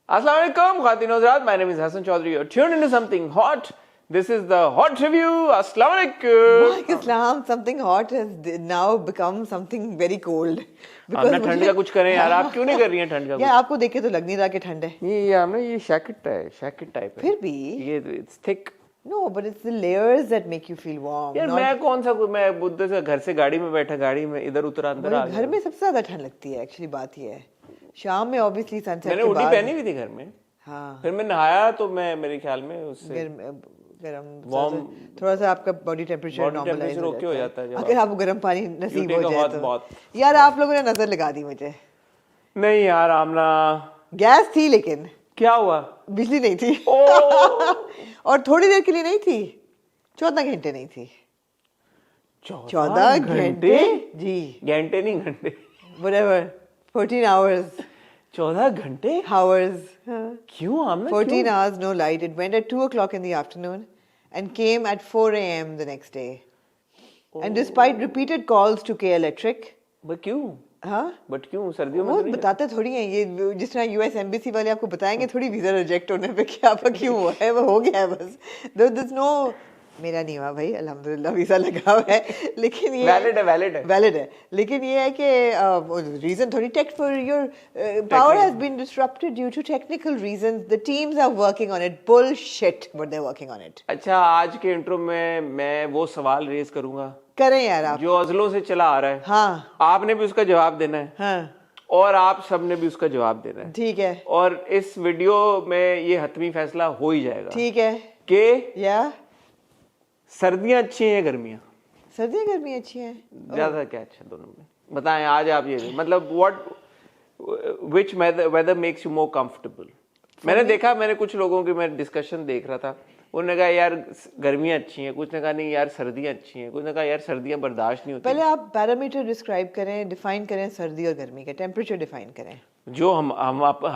Assalamu alaikum, Khawateen Hazrat. My name is Hassan Chaudhary. You're tuned into something hot. This is the hot review. Assalamu alaikum. Islam, something hot has now become something very cold. हम ना ठंड का कुछ करें यार, आप क्यों नहीं कर रही हैं ठंड का? यार आपको देख के तो लग नहीं रहा कि ठंड है. ये हमने ये जैकेट है, जैकेट टाइप है. फिर भी ये it's thick. No, but it's the layers that make you feel warm. यार मैं कौन सा मैं बुद्ध से घर से गाड़ी में बैठा, गाड़ी में इधर उतर अंदर आ गया. घर में सबसे ज्यादा ठंड लगती है एक्चुअली, बात ये है. शाम में ऑब्वियसली सनसेट के बाद मैंने हुडी पहनी हुई थी घर में. हाँ. फिर मैं नहाया तो मैं मेरे ख्याल में उससे गरम वार्म थोड़ा सा आपका बॉडी टेम्परेचर नॉर्मलाइज हो जाता है. अगर आपको गर्म पानी नसीब हो जाए तो. बहुत. यार आप लोगों ने नजर लगा दी मुझे. नहीं यार आमना, गैस थी लेकिन क्या हुआ? बिजली नहीं थी. और थोड़ी देर के लिए नहीं थी, 14 घंटे नहीं थी. 14 घंटे जी, घंटे नहीं घंटे, whatever, 14 hours. 14 घंटे hours. क्यों आमना? 14 hours no light. It went at 2 o'clock in the afternoon and came at 4 a.m. the next day. And despite repeated calls to K Electric. But क्यों? हाँ? बट क्यों सर्दियों में? वो बताते थोड़ी हैं ये, जिस तरह यूएस एम्बेसी वाले आपको बताएंगे थोड़ी वीजा रिजेक्ट होने पे क्या आपका क्यों हुआ है, वो हो गया है बस. There's no, मेरा नहीं हुआ भाई, अल्हम्दुलिल्लाह वीजा लगा हुआ है. लेकिन ये वैलिड है. लेकिन ये है कि रीजन थोड़ी take for your power has been disrupted due to technical reasons. The teams are working on it. Bullshit, but they are working on it. अच्छा, आज के इंट्रो में मैं वो सवाल रेज करूंगा, करें यार आप, जो अज़लों से चला आ रहा है. हाँ, आपने भी उसका जवाब देना है. हाँ, और आप सबने भी उसका जवाब देना है. ठीक है. और इस वीडियो में ये हतमी फैसला हो ही जाएगा. ठीक है कि या सर्दियां अच्छी हैं, गर्मियां? सर्दियां गर्मियां अच्छी हैं. ज्यादा क्या अच्छा दोनों में बताएं आज आप. ये मतलब which weather makes you more comfortable? मैंने देखा, मैंने कुछ लोगों की मैं डिस्कशन देख रहा था, उन्होंने कहा यार गर्मियां अच्छी हैं, कुछ ने कहा नहीं यार सर्दियां अच्छी हैं, कुछ ने कहा यार सर्दियां बर्दाश्त नहीं होती. पहले आप पैरामीटर डिस्क्राइब करें, डिफाइन करें सर्दी और गर्मी का टेम्परेचर डिफाइन करें. जो हम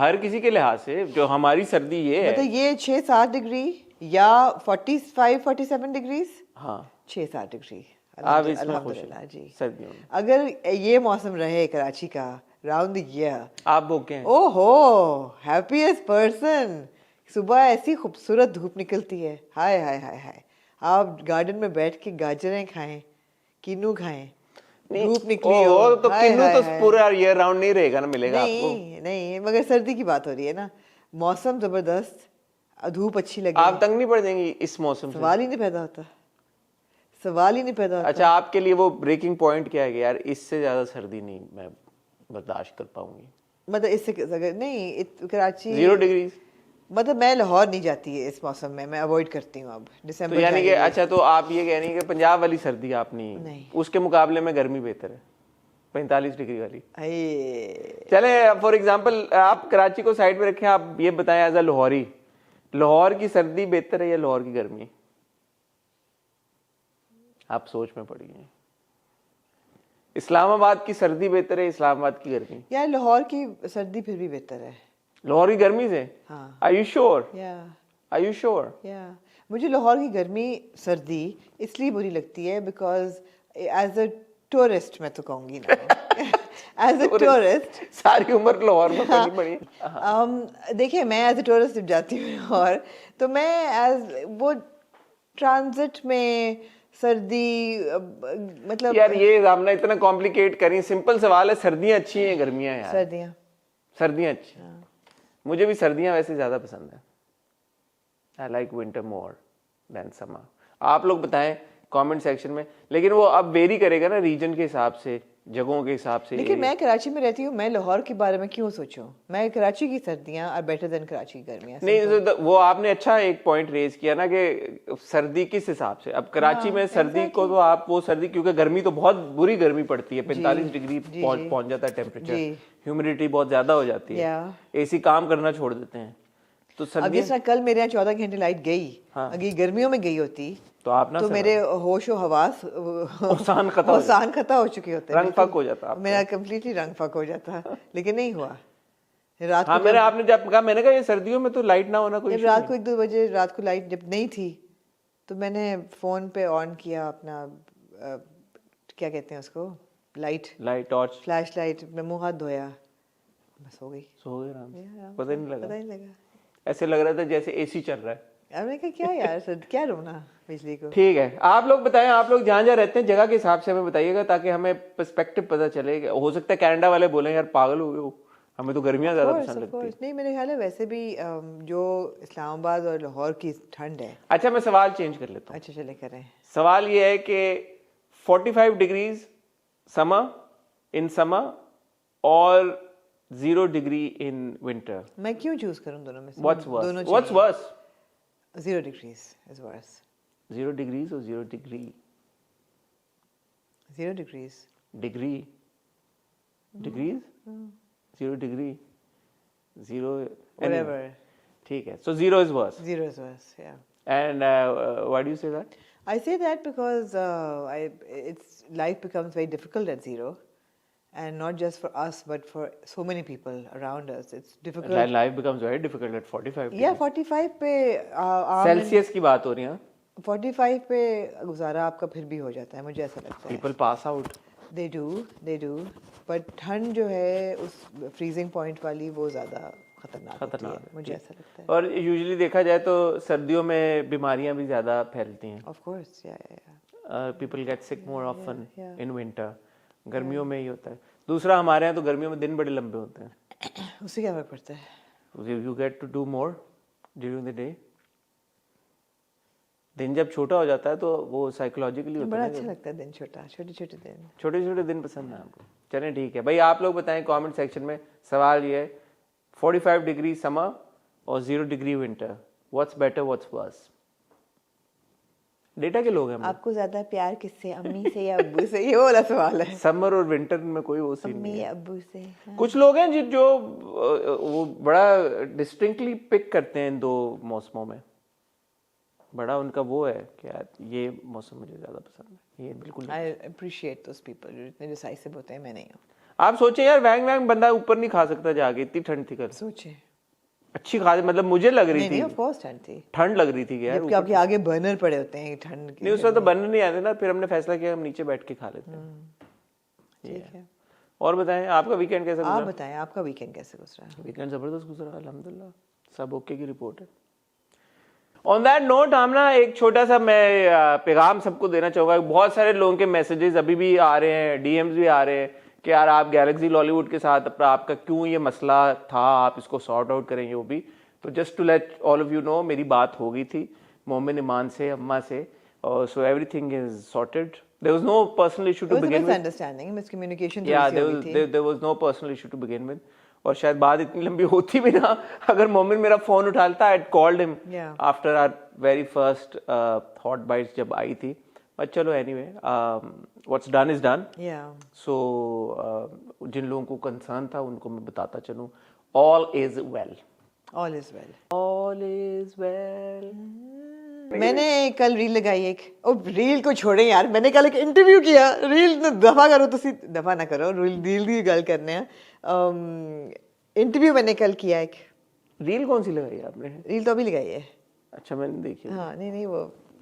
हर किसी के लिहाज से जो हमारी सर्दी ये है, मतलब ये 6-7 डिग्री या 45-47 डिग्रीज. हाँ, 6-7 डिग्री. आप इसमें खुश हैं जी सर्दियों में? अगर ये मौसम रहे कराची का राउंड द ईयर, आप भूखे हैं? ओहो, हैप्पीएस्ट पर्सन. सुबह ऐसी खूबसूरत धूप निकलती है, हाय हाय हाय हाय. आप गार्डन में बैठ के गाजरें खाएं, किन्नू खाएं, धूप निकली हो तो किन्नू तो पूरा ईयर राउंड नहीं रहेगा ना, मिलेगा आपको? नहीं, मगर सर्दी की बात हो रही है ना. मौसम जबरदस्त, धूप अच्छी लगी. आप तंग नहीं पड़ जाएंगी इस मौसम से? सवाल ही नहीं पैदा होता. अच्छा, आपके लिए वो ब्रेकिंग पॉइंट क्या है कि यार इससे ज्यादा सर्दी नहीं मैं बर्दाश्त कर पाऊंगी? मतलब इससे नहीं, कराची 0 डिग्री. मतलब मैं लाहौर नहीं जाती है इस मौसम में, मैं अवॉइड करती हूँ अब दिसंबर. तो यानी कि अच्छा, तो आप ये कह रही हैं कि पंजाब वाली सर्दी आप नहीं, उसके मुकाबले में गर्मी बेहतर है 45 डिग्री वाली. चले फॉर एग्जांपल आप कराची को साइड में रखें, आप ये बताएं एज अ लाहौरी, लाहौर की सर्दी बेहतर है या लाहौर की गर्मी? आप सोच में पड़ी हैं. इस्लामाबाद की सर्दी बेहतर है, इस्लामाबाद की गर्मी? यार लाहौर की सर्दी फिर भी बेहतर है लाहौर की गर्मी से. हाँ. Are you sure? Yeah. Are you sure? Yeah. मुझे लाहौर की गर्मी सर्दी इसलिए बुरी लगती है बिकॉज एज अ टूरिस्ट, मैं तो कहूँगी ना एज अ टूरिस्ट सारी उम्र लाहौर में पड़ी पड़ी. देखिए, मैं एज अ टूरिस्ट जब जाती हूँ लाहौर, तो मैं एज वो ट्रांजिट में सर्दी, मतलब यार ये आपने इतना कॉम्प्लिकेट करी. सिंपल सवाल है, सर्दियाँ अच्छी हैं गर्मियाँ? यार सर्दियाँ अच्छी. मुझे भी सर्दियाँ वैसे ज़्यादा पसंद है. I like winter more than summer. आप लोग बताएं कमेंट सेक्शन में. लेकिन वो अब वेरी करेगा ना रीजन के हिसाब से, जगहों के हिसाब से. लेकिन मैं कराची में रहती हूँ, मैं लाहौर के बारे में क्यों सोचूं? मैं कराची की सर्दियाँ आर बेटर देन कराची की गर्मियाँ. नहीं, वो आपने अच्छा एक पॉइंट रेज किया ना कि सर्दी किस हिसाब से. अब कराची में सर्दी को तो आप वो सर्दी, क्योंकि गर्मी तो बहुत बुरी गर्मी पड़ती है, 45 डिग्री पहुंच जाता है टेम्परेचर, ह्यूमिडिटी बहुत ज्यादा हो जाती है, एसी काम करना छोड़ देते हैं. तो सर्दी, कल मेरे यहाँ 14 घंटे लाइट गई. अगर गर्मियों में गई होती तो आप ना, तो मेरे होश और हवास औसान खता हो चुके होते, रंग फक हो जाता, मेरा कंप्लीटली रंग फक हो जाता. लेकिन नहीं हुआ. रात को मैंने आपने जब कहा, मैंने कहा ये सर्दियों में तो लाइट ना होना कोई. रात को 1-2 बजे रात को लाइट जब नहीं थी तो मैंने फोन पे ऑन किया अपना क्या कहते हैं उसको, लाइट टॉर्च, फ्लैश लाइट में मुंह हाथ धोया, बस हो गई, सो गए आराम से, Yeah, पता ही नहीं पता लगा। ही नहीं लगा। ऐसे लग रहा था जैसे एसी चल रहा है। मैंने कहा क्या यार सर, क्या रोना बिजली को। ठीक है, आप लोग बताएं, आप लोग जहाँ जहाँ रहते हैं जगह के हिसाब से हमें बताइएगा, ताकि हमें पर्सपेक्टिव पता चले। हो सकता है कनाडा वाले बोले यार पागल हो गए हो, हमें तो गर्मियाँ ज़्यादा Course, पसंद of लगती हैं। course. नहीं, मेरे ख्याल है वैसे भी जो इस्लामाबाद और लाहौर की ठंड है। अच्छा, मैं सवाल चेंज कर लेता हूँ। अच्छा चले करें। सवाल ये है कि 45 डिग्रीज समर इन समर और 0 डिग्री इन विंटर, मैं क्यों चूज करूं दोनों में से? व्हाट्स दोनों worse? What's worse? 0 degrees is worse. 0 degrees और 0 degree? 0 degrees. Degree degrees 0 degree 0 Whatever. ठीक है, so 0 is worse. 0 is worse. Yeah. And why do you say that? I say that because it's life becomes very difficult at 0, and not just for us, but for so many people around us. It's difficult. Life becomes very difficult at 45 Yeah, 45 पे Celsius की बात हो रही है। 45 पे गुजारा आपका फिर भी हो जाता है, मुझे ऐसा लगता है। People pass out. they do, but ठंड जो है उस freezing point वाली वो ज़्यादा खतरनाक होती है, मुझे ऐसा लगता है। और यूजुअली देखा जाए तो सर्दियों में बीमारियां भी ज्यादा फैलती हैं। Of course, yeah. People get sick more often in winter. गर्मियों में ही होता है। दूसरा, हमारे यहाँ तो गर्मियों में दिन बड़े लंबे होते हैं। उससे क्या फर्क पड़ता है? You get to do more during the day. दिन जब छोटा हो जाता है तो वो साइकोलॉजिकली होता बड़ा है। अच्छा लगता है दिन छोटा, छोटे दिन। छोटे दिन पसंद है आपको? चलें ठीक है भाई, आप लोग बताएं कमेंट सेक्शन में। सवाल ये है 45 डिग्री समर और 0 degree winter, what's better what's worse? Data के लोग हैं हम। आपको ज्यादा प्यार किससे, अम्मी से या अब्बू से? ये वाला सवाल है। समर और विंटर में कोई वो सीन नहीं अम्मी है। या अब्बू से। हाँ। कुछ लोग हैं जो वो बड़ा डिस्टिंक्टली पिक करते हैं इन दो मौसमों में, बड़ा उनका वो है कि यार ये मौसम मुझे ज्यादा पसंद है, ये बिल्कुल नहीं। I appreciate those people जो इतने डिसाइसिव होते हैं, मैं नहीं हूँ। आप सोचें यार, वैंग बंदा ऊपर नहीं खा सकता जाके, इतनी ठंड थी कल। सोचे अच्छी खासी, मतलब मुझे लग रही थी नहीं, of course ठंड थी। ठंड लग रही थी कि यार जबकि आपके आगे बर्नर पड़े होते हैं ठंड के। नहीं, उस वक्त तो बनने नहीं आते ना, फिर हमने फैसला किया हम नीचे बैठ के खा लेते हैं। ठीक है। और बताएं आपका वीकेंड कैसा आप गुजरा? बताएं आपका वीकेंड कैसे गुजरा? वीकेंड जबरदस्त गुजरा अल्हम्दुलिल्लाह, सब ओके की रिपोर्ट है। ऑन दैट नोट हम ना एक छोटा सा मैं पैगाम सबको देना चाहूँगा। बहुत सारे लोगों के मैसेजेस अभी भी आ रहे हैं, डीएम्स भी आ रहे हैं कि यार आप गैलेक्सी लॉलीवुड के साथ आपका क्यों ये मसला था, आप इसको सॉर्ट आउट करेंगे। वो भी तो just to let all of you know, मेरी बात हो गई थी मोमिन ईमान से, अम्मा से, और so everything is sorted. There was no personal issue to begin with. Misunderstanding, miscommunication. Yeah, there was no personal issue to begin with. और शायद बात इतनी लंबी होती भी ना अगर मोमिन मेरा फोन उठाता, I'd called him after our very first hot bites जब आई थी। but चलो anyway, what's done is done. Yeah. So जिन लोगों को कंसर्न था उनको मैं बताता चलूं, all is well. All is well. All is well. मैंने कल रील लगाई एक, ओ रील को छोड़े यार, मैंने कल एक इंटरव्यू किया। रील दफा करो तो दफा ना करो, रील की गल करने हैं। इंटरव्यू मैंने कल किया एक। रील कौन सी लगाई आपने? रील तो अभी लगाई है। अच्छा, मैंने देखी। हाँ नहीं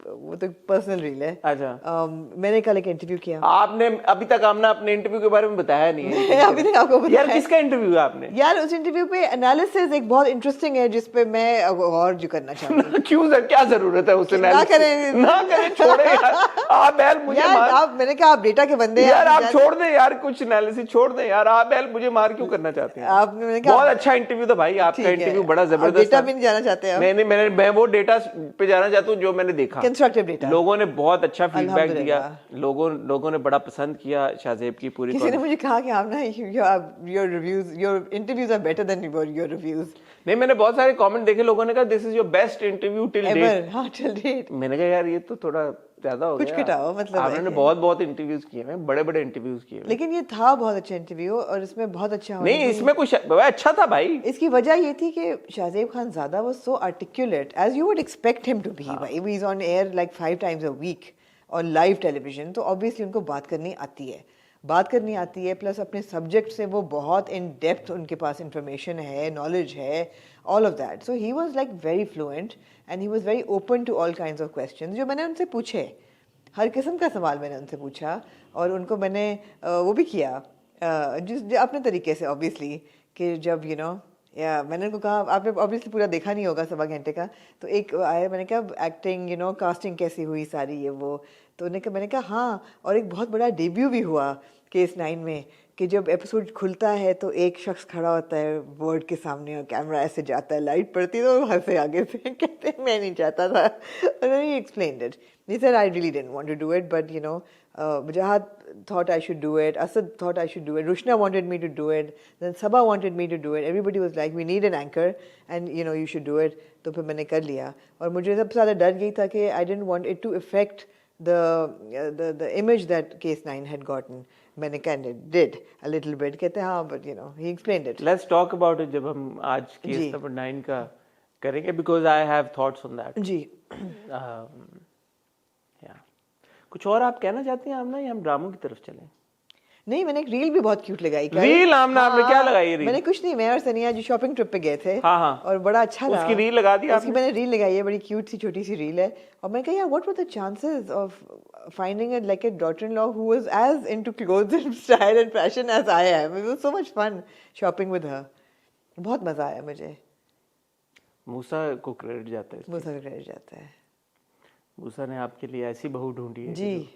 वो तो पर्सनल रील है। अच्छा। मैंने कल एक इंटरव्यू किया। आपने अभी तक हमने अपने इंटरव्यू के बारे में बताया नहीं है। अभी तक आपको बताया। यार किसका इंटरव्यू है आपने? यार उस इंटरव्यू पे एनालिसिस एक बहुत इंटरेस्टिंग है जिसपे मैं और जो करना चाहती हूँ। क्यों सर, क्या जरूरत है उस एनालिसिस? ना करें, छोड़े यार। आप यार मुझे मार, आप मैंने कहा आप डेटा के बंदे हैं यार, आप छोड़ दें यार, कुछ एनालिसिस छोड़ दें यार। आप यार मुझे मार क्यों करना चाहते हैं? आपने मैंने कहा बहुत अच्छा इंटरव्यू था भाई, आपका इंटरव्यू बड़ा जबरदस्त। डेटा पे नहीं जाना चाहते आप? नहीं, मैं वो डेटा पे जाना चाहता हूँ जो मैंने देखा। Constructive data. लोगों ने बहुत अच्छा फीडबैक दिया, लोगों ने बड़ा पसंद किया शाहजेब की पूरी। किसी ने मुझे कहा कि आप ना your reviews, your interviews are better than your reviews. नहीं, मैंने बहुत सारे कमेंट देखे, लोगों ने कहा this is your best interview till date. हां, टिल डेट। मैंने कहा यार ये तो थोड़ा ज्यादा हो कुछ गया। घटाओ, मतलब आपने बहुत इंटरव्यूज किए हैं, बड़े इंटरव्यूज किए हैं। लेकिन ये था बहुत अच्छा इंटरव्यू और इसमें बहुत अच्छा नहीं, इसमें कुछ अच्छा था भाई। इसकी वजह ये थी कि शाहजेब खान ज़्यादा was so articulate as you would expect him to be. भाई he is on air like 5 times a week और लाइव टेलीविजन, तो ऑब्वियसली उनको बात करनी आती है, प्लस अपने सब्जेक्ट से वो बहुत इन डेप्थ, उनके पास इंफॉर्मेशन है, नॉलेज है, all of that. So he was like very fluent and he was very open to all kinds of questions जो मैंने उनसे पूछे। हर किस्म का सवाल मैंने उनसे पूछा और उनको मैंने वो भी किया जिस अपने तरीके से ऑब्वियसली कि जब या मैंने उनको कहा, आपने ऑब्वियसली पूरा देखा नहीं होगा 1.25 घंटे का, तो एक आया, मैंने कहा एक्टिंग कास्टिंग कैसी हुई सारी ये वो, तो मैंने कहा हाँ, और एक बहुत बड़ा डेब्यू भी हुआ केस 9 में कि जब एपिसोड खुलता है तो एक शख्स खड़ा होता है बोर्ड के सामने और कैमरा ऐसे जाता है, लाइट पड़ती है तो हंसे आगे से, कहते हैं मैं नहीं चाहता था, और ही explained it, he said I really didn't want to do it, but Wajahat thought I should do it, Asad thought I should do it, Rushna wanted me to do it, then Sabah wanted me to do it, everybody was like we need an anchor and you should do it, तो फिर मैंने कर लिया। और मुझे सबसे ज़्यादा डर यही था कि I didn't want it to affect the image that Case 9 had gotten. मैंने kind of did a little bit, कहते हैं हाँ, but he explained it. Let's talk about it जब हम आज केस नंबर 9 का करेंगे, because I have thoughts on that. जी। कुछ और आप कहना चाहती हैं आमना, या हम ड्रामों की तरफ चलें? नहीं, मैंने एक रील भी बहुत क्यूट लगाई। रील आमना आपने क्या लगाई रील? मैंने कुछ नहीं, मैं और सनिया जो शॉपिंग ट्रिप पे गए थे। हाँ। और बड़ा अच्छा रहा। उसकी रील लगा दी आपने? उसकी मैंने रील लगाई है, बड़ी क्यूट सी छोटी सी रील है। और मैं कहा यार, what were the chances of finding it like a daughter-in-law who was as into clothes and style and fashion as I am. It was so much fun shopping with her. बहुत मजा आया मुझे। मूसा को क्रेडिट जाता है। मूसा को credit जाता है। मूसा ने आपके लिए ऐसी बहू ढूंढी है जी,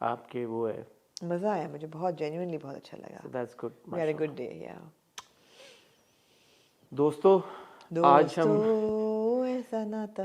आपके वो है। मजा आया मुझे, बहुत genuinely बहुत अच्छा लगा। So that's good. We had a good day, yeah. दोस्तों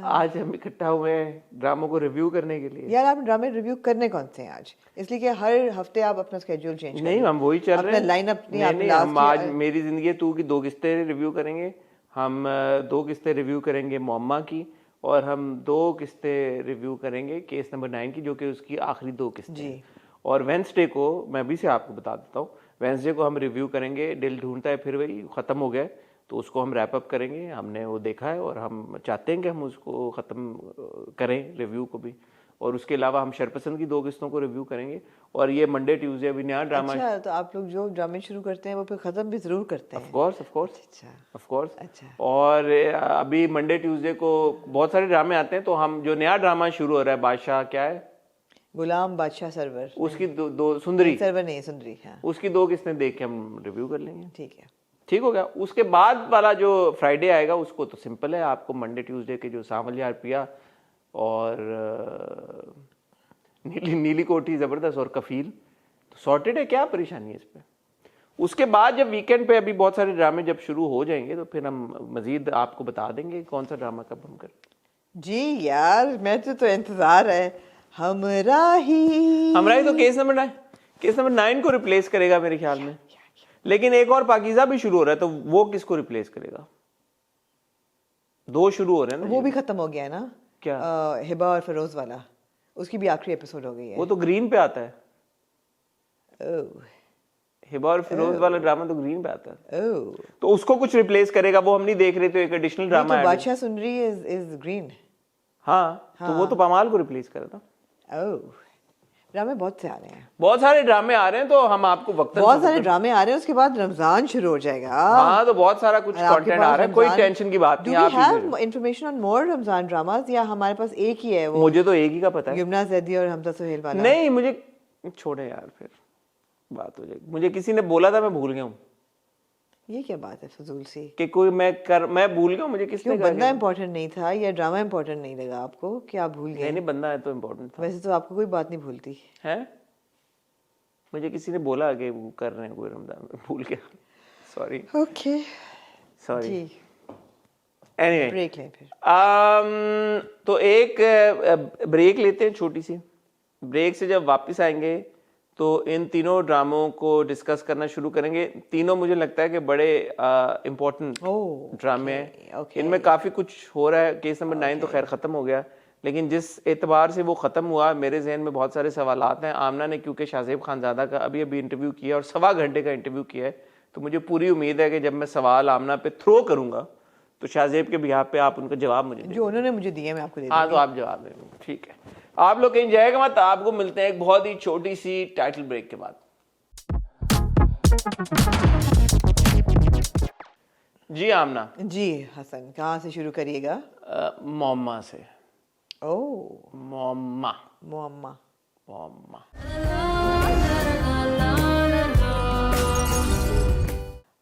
आज हम इकट्ठा हुए हैं ड्रामों को रिव्यू करने के लिए। यार आप ड्रामे रिव्यू करने कौन से हैं आज? इसलिए कि हर हफ्ते आप अपना स्केड्यूल चेंज नहीं, हम वही चल रहे हैं। लाइनअप नहीं, हम आज मेरी जिंदगी तू की 2 किस्तें रिव्यू करेंगे। हम 2 किस्तें रिव्यू करेंगे मोम्मा की, और हम 2 किस्तें रिव्यू करेंगे केस नंबर 9 की, जो कि उसकी आखिरी 2 किस्तें। और वेंसडे को मैं अभी से आपको बता देता हूँ, वेंसडे को हम रिव्यू करेंगे दिल ढूंढता है फिर वही, ख़त्म हो गया, तो उसको हम रैप अप करेंगे। हमने वो देखा है और हम चाहते हैं कि हम उसको ख़त्म करें रिव्यू को भी। और उसके अलावा हम शरपसंद की 2 किस्तों को रिव्यू करेंगे। और ये मंडे ट्यूसडे अभी नया ड्रामा। अच्छा, तो आप लोग जो ड्रामे शुरू करते हैं वो फिर ख़त्म भी ज़रूर करते हैं? Of course. अच्छा। और अभी मंडे ट्यूसडे को बहुत सारे ड्रामे आते हैं, तो हम जो नया ड्रामा शुरू हो रहा है बादशाह, क्या है, गुलाम बादशाह सरवर, उसकी दो सुंदरी सरवर नहीं, सुंदरी, हाँ, उसकी 2 किस्तें देख के हम रिव्यू कर लेंगे। ठीक हो गया। उसके बाद वाला जो फ्राइडे आएगा उसको तो सिंपल है, आपको मंडे ट्यूसडे के जो सांवलियार पिया और नीली कोठी जबरदस्त और कफील, तो सॉर्टेड है, क्या परेशानी है इस पे। उसके बाद जब वीकेंड पे अभी बहुत सारे ड्रामे जब शुरू हो जाएंगे तो फिर हम मजीद आपको बता देंगे कौन सा ड्रामा कब हम करें। जी यार, मैं तो इंतजार है। हमराही तो केस नंबर 9 को रिप्लेस करेगा मेरे ख्याल में। लेकिन एक और पाकीज़ा भी शुरू हो रहा है, तो वो किसको रिप्लेस करेगा? 2 शुरू हो रहे हैं ना, वो भी खत्म हो गया है ना। क्या? हिबा और फिरोज वाला, उसकी भी आखिरी एपिसोड हो गई है। वो तो ग्रीन पे आता है। हिबा और फिरोज वाला ड्रामा तो ग्रीन पे आता है। तो उसको कुछ रिप्लेस करेगा, वो हम नहीं देख रहे, तो एक एडिशनल ड्रामा है। बादशाह सुंदरी इज ग्रीन। हाँ, तो वो तो पमाल को रिप्लेस करा था। ड्रामे बहुत से आ रहे हैं, बहुत सारे ड्रामे आ रहे हैं, तो हम आपको बहुत सारे ड्रामे आ रहे हैं। उसके बाद रमजान शुरू हो जाएगा। हाँ, तो बहुत सारा कुछ कंटेंट आ रहा है, कोई टेंशन की बात नहीं। आप have information on more Ramzan dramas, या हमारे पास एक ही है? वो मुझे तो एक ही का पता है, यमुना जैदी और हमजा सुहेल वाला। नहीं, मुझे छोड़े यार, फिर बात हो जाएगी। मुझे किसी ने बोला था, मैं भूल गया हूँ। ये क्या बात है फजूल सी कि कोई मैं भूल गया, मुझे किसने कहा? बंदा इंपॉर्टेंट नहीं था या ड्रामा इंपॉर्टेंट नहीं लगा आपको कि आप भूल गए? नहीं, बंदा है तो इम्पोर्टेंट था। वैसे तो आपको कोई बात नहीं भूलती है। मुझे किसी ने बोला कि वो कर रहे हैं कोई रमजान में, भूल गया, sorry. Okay, sorry. Anyway, break लें फिर। तो एक ब्रेक लेते हैं, छोटी सी ब्रेक से जब वापस आएंगे तो इन तीनों ड्रामों को डिस्कस करना शुरू करेंगे। तीनों मुझे लगता है कि बड़े इम्पोर्टेंट ड्रामे हैं। इनमें काफ़ी कुछ हो रहा है। केस नंबर 9 तो खैर ख़त्म हो गया, लेकिन जिस एतबार से वो ख़त्म हुआ, मेरे जहन में बहुत सारे सवालात हैं। आमना ने क्योंकि शाहजेब खानज़ादा का अभी इंटरव्यू किया और 1.25 घंटे का इंटरव्यू किया है, तो मुझे पूरी उम्मीद है कि जब मैं सवाल आमना पे थ्रो करूँगा तो शाहजेब के बिहाफ पे आप उनका जवाब मुझे जो उन्होंने मुझे दिया मैं आपको दे हाँ, तो आप जवाब दें। ठीक है, आप लोग कहीं जाएगा मत। आपको मिलते हैं एक बहुत ही छोटी सी टाइटल ब्रेक के बाद। जी आमना। जी हसन, कहाँ से शुरू करिएगा? मोम्मा से। ओह, मोम्मा।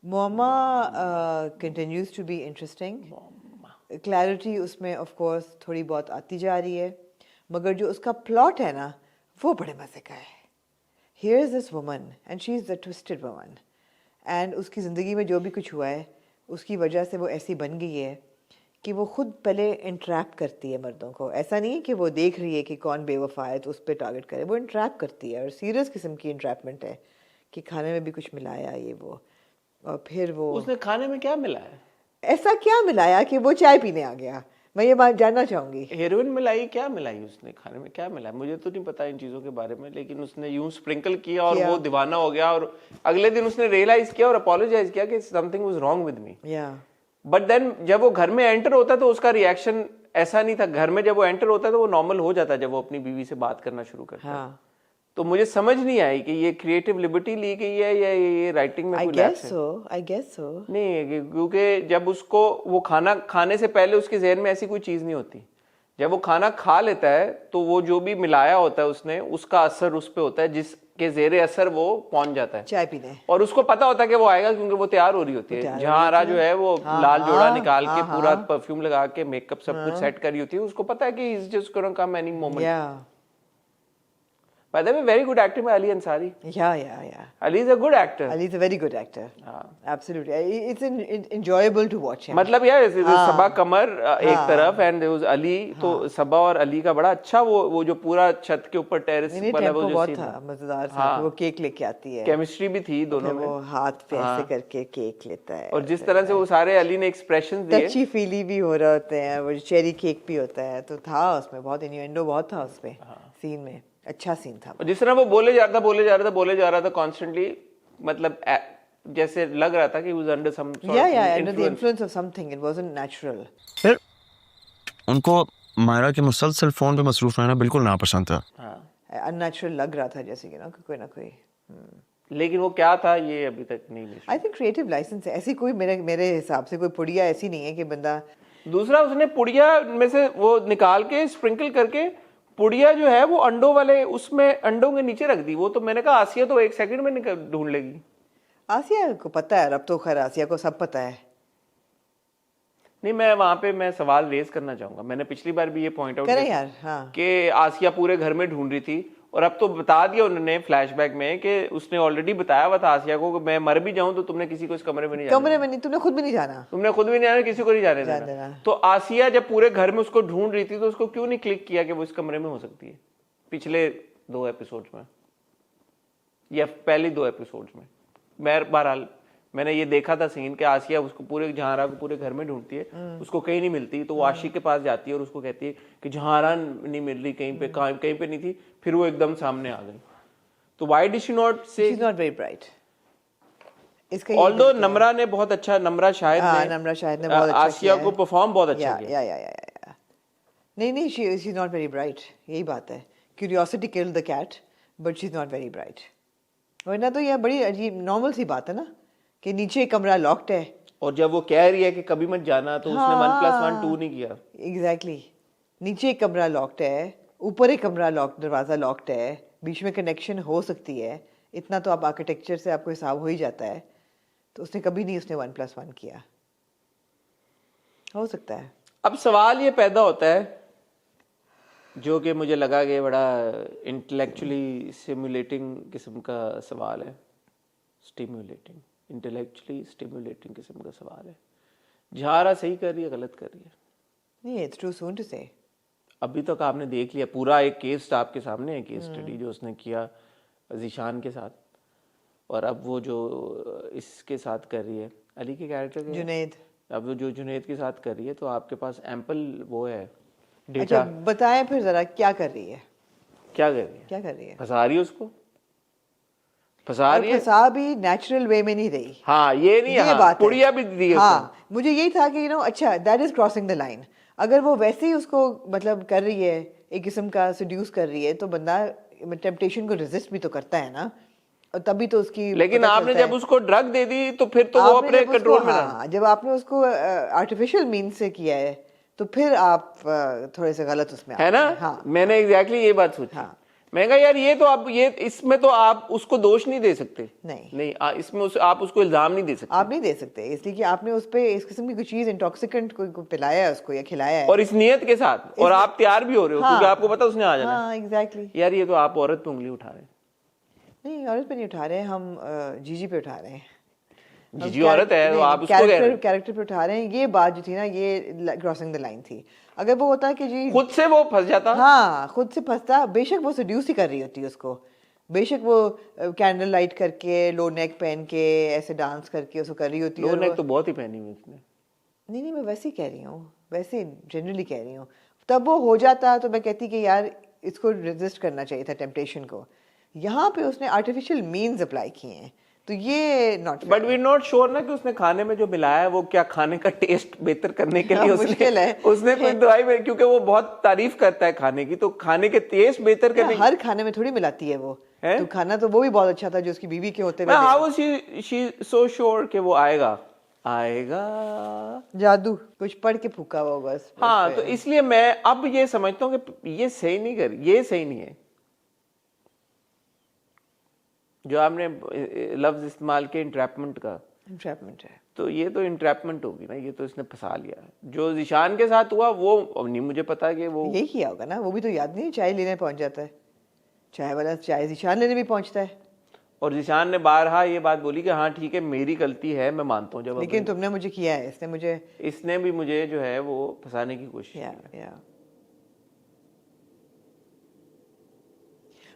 मोमा continues to be interesting. Clarity उसमें ऑफ कोर्स थोड़ी बहुत आती जा रही है, मगर जो उसका प्लॉट है ना वो बड़े मज़े का है. Here is this woman and she is the twisted woman. And उसकी ज़िंदगी में जो भी कुछ हुआ है उसकी वजह से वो ऐसी बन गई है कि वो खुद पहले इंट्रैप करती है मर्दों को. ऐसा नहीं है कि वो देख रही है कि कौन बेवफा है तो उस पर टारगेट करे, वो इंट्रैप करती है और सीरियस किस्म की इंट्रैपमेंट है कि खाने में भी कुछ मिलाया ये वो. और फिर वो उसने खाने में क्या मिलाया? ऐसा क्या मिलाया कि वो चाय पीने आ गया? मैं ये बात जानना चाहूंगी. हेरोइन मिलाई, क्या मिलाई उसने खाने में, क्या मिलाया? मुझे तो नहीं पता इन चीजों के बारे में, लेकिन उसने यूं स्प्रिंकल किया और वो दीवाना हो गया और अगले दिन उसने रियलाइज किया और अपोलोजाइज किया कि something was wrong with me. But then जब वो घर में एंटर होता तो उसका रिएक्शन ऐसा नहीं था. घर में जब वो एंटर होता तो वो नॉर्मल हो जाता जब वो अपनी बीवी से बात करना शुरू करता. हाँ. तो मुझे समझ नहीं आई कि ये क्रिएटिव लिबर्टी ली गई है या ये राइटिंग में कोई लैप्स है. I guess so. नहीं, क्योंकि जब उसको वो खाना खाने से पहले उसके जहन में ऐसी कोई चीज नहीं होती. जब वो खाना खा लेता है तो वो जो भी मिलाया होता है उसने, उसका असर उस पे होता है जिसके जेरे असर वो पहुंच जाता है चाय पीने. और उसको पता होता है कि वो आएगा क्योंकि वो तैयार हो रही होती है. जहां जो है वो लाल जोड़ा निकाल के पूरा परफ्यूम लगा के मेकअप सब कुछ सेट करी होती है. उसको पता है कि is just gonna come any moment. By the way, very good acting by Ali Ansari. Yeah. Ali is a good actor. Ali is a very good actor. Absolutely. It's enjoyable to watch him. मतलब यार सबा कमर एक तरफ and there was Ali. तो सबा और अली का बड़ा अच्छा वो जो पूरा छत के ऊपर टेरेस वाला वो जो सीन था मजेदार था. वो केक लेके आती है. केमिस्ट्री भी थी दोनों में. वो हाथ पे ऐसे करके केक लेता है. और जिस तरह से वो सारे अली ने एक्सप्रेशंस दिए, टची फीली भी हो रहे होते हैं. वो चेरी केक भी होता है. तो था उसमें बहुत इन्यूएंडो बहुत था उसमें सीन में. अच्छा सीन था. जिस तरह वो बोले जा रहा था कॉन्स्टेंटली, मतलब जैसे लग रहा था कि was under some sort of under the influence of something. It wasn't natural. फिर उनको मायरा के मुसलसल फोन पे मसरूफ रहना बिल्कुल नापसंद था. अननेचुरल लग रहा था जैसे कि ना कोई. लेकिन वो क्या था ये अभी तक नहीं मिला. आई थिंक क्रिएटिव लाइसेंस है. ऐसी कोई मेरे हिसाब से कोई पुड़िया ऐसी नहीं है कि बंदा. दूसरा उसने पुड़िया में से वो निकाल के स्प्रिंकल करके पुड़िया जो है वो अंडों वाले उसमें अंडों के नीचे रख दी. वो तो मैंने कहा आसिया तो 1 सेकंड में ढूंढ लेगी. आसिया को पता है. अब तो खैर आसिया को सब पता है. नहीं, मैं वहां पे मैं सवाल रेज करना चाहूंगा. मैंने पिछली बार भी ये पॉइंट आउट किया कि आसिया पूरे घर में ढूंढ रही थी और अब तो बता दिया उन्होंने फ्लैशबैक में कि उसने ऑलरेडी बताया हुआ था आसिया को कि मैं मर भी जाऊं तो तुमने किसी को इस कमरे में नहीं तुमने खुद भी नहीं जाना, किसी को नहीं जाने देना. तो आसिया जब पूरे घर में उसको ढूंढ रही थी तो उसको क्यों नहीं क्लिक किया कि वो इस कमरे में हो सकती है पिछले 2 एपिसोड्स में या पहले 2 एपिसोड्स में. बहरहाल मैंने ये देखा था सीन कि आसिया उसको पूरे जहांरा को पूरे घर में ढूंढती है, उसको कहीं नहीं मिलती तो वो आशिक के पास जाती है और उसको कहती है कि जहांरा नहीं मिल रही कहीं पे नहीं थी. फिर वो एकदम सामने आ गई. तो why did she not say she is not very bright. Although Namra ने बहुत अच्छा नम्रा शाहिद ने बहुत अच्छा आसिया को परफॉर्म बहुत अच्छा किया. या नहीं she is not very bright. यही बात है. Curiosity killed the cat but she is not very bright. वरना तो यह बड़ी अजीब नॉर्मल सी बात है ना कि नीचे कमरा लॉक्ड है और जब वो कह रही है कि कभी मत जाना तो उसने 1+1 2 नहीं किया. एग्जैक्टली. नीचे कमरा लॉक्ड है, ऊपर एक कमरा लॉक्ड, दरवाजा लॉक्ड है, बीच में कनेक्शन हो सकती है. इतना तो आप आर्किटेक्चर से आपको हिसाब हो ही जाता है. तो उसने कभी नहीं उसने 1+1 किया. हो सकता है. अब सवाल ये पैदा होता है जो कि मुझे लगा कि बड़ा इंटेलेक्चुअली स्टिमुलेटिंग किस्म का सवाल है. इंटेलेक्चुअली स्टिमुलेटिंग किस्म का सवाल है. जहारा सही कर रही है गलत कर रही है? नहीं, इट्स टू सून टू से. अभी तक आपने देख लिया पूरा एक केस आपके सामने है, केस स्टडी जो उसने किया जीशान के साथ, और अब वो जो इसके साथ कर रही है अली के कैरेक्टर के जुनैद, अब वो जो जुनैद के साथ कर रही है तो आपके पास एम्पल वो है डेटा. अच्छा बताएं फिर जरा क्या कर रही है. फंसा रही है उसको. फंसा भी नेचुरल वे में नहीं रही. हाँ ये नहीं है. हाँ, पुड़िया भी दी है. हाँ मुझे यही था कि अच्छा that is crossing the line. अगर वो वैसे ही उसको मतलब कर रही है, एक किस्म का सेड्यूस कर रही है, तो बंदा टेम्पटेशन को रेजिस्ट भी तो करता है ना. और तभी तो उसकी. लेकिन आपने जब उसको ड्रग दे दी तो फिर तो वो अपने कंट्रोल में. हाँ जब आपने उसको आर्टिफिशियल मीन से किया है तो फिर आप थोड़े से गलत उसमें है ना. हाँ मैंने एग्जैक्टली ये बात सोची. हाँ मैं कहा यार ये तो आप ये इसमें तो आप उसको दोष नहीं दे सकते। नहीं इसमें आप उसको इल्जाम नहीं दे सकते। आप नहीं दे सकते, इसलिए कि आपने उस पे इस किस्म की कोई चीज इंटॉक्सिकेंट को पिलाया है उसको या खिलाया है, और इस नियत के साथ, और आप तैयार भी हो रहे हो क्योंकि आपको पता उसने आ जाना। हाँ एग्जैक्टली। यार ये तो आप औरत पे उंगली उठा रहे हैं। नहीं औरत पे नहीं उठा रहे हैं हम, जीजी पे उठा रहे हैं। जीजी औरत है तो आप उसको कह रहे हैं। कैरेक्टर पे उठा रहे हैं। ये बात जो थी ना, ये क्रॉसिंग द लाइन थी। अगर वो होता कि जी खुद से वो फंस जाता, हाँ खुद से फंसता, बेशक वो सड्यूस ही कर रही होती है उसको, बेशक वो कैंडल लाइट करके लो नेक पहन के ऐसे डांस करके उसको कर रही होती है। लो नेक तो बहुत ही पहनी हुई उसने। नहीं मैं वैसे ही कह रही हूँ, वैसे जनरली कह रही हूँ। तब वो हो जाता तो मैं कहती कि यार इसको रेजिस्ट करना चाहिए था टेम्पटेशन को। यहाँ पे उसने आर्टिफिशियल मीन्स अप्लाई किए हैं, तो ये not. But we not sure ना कि उसने खाने में जो मिलाया है वो क्या खाने का टेस्ट बेहतर करने के लिए उसने कोई दवाई में, क्योंकि वो बहुत तारीफ करता है खाने की, तो खाने के टेस्ट बेहतर करने हर खाने में थोड़ी मिलाती है वो। तो खाना तो वो भी बहुत अच्छा था जो उसकी बीवी के होते हुए। How was she so sure कि वो आएगा जादू कुछ पढ़ के फूका हुआ बस। हाँ तो इसलिए मैं अब ये समझता हूँ कि ये सही नहीं है जो आपने लफ्ज इस्तेमाल किया इंट्रैपमेंट का। इंट्रैपमेंट है तो ये तो इंट्रैपमेंट होगी ना, ये तो इसने फंसा लिया। जो जिशान के साथ हुआ वो अब नहीं मुझे पता कि वो यही किया होगा ना। वो भी तो याद नहीं, चाय लेने पहुंच जाता है, चाय वाला चाय जिशान लेने भी पहुंचता है, और जिशान ने बारहा ये बात बोली कि हाँ ठीक है मेरी गलती है, मैं मानता हूँ, जब लेकिन तुमने मुझे किया है, इसने भी मुझे जो है वो फंसाने की कोशिश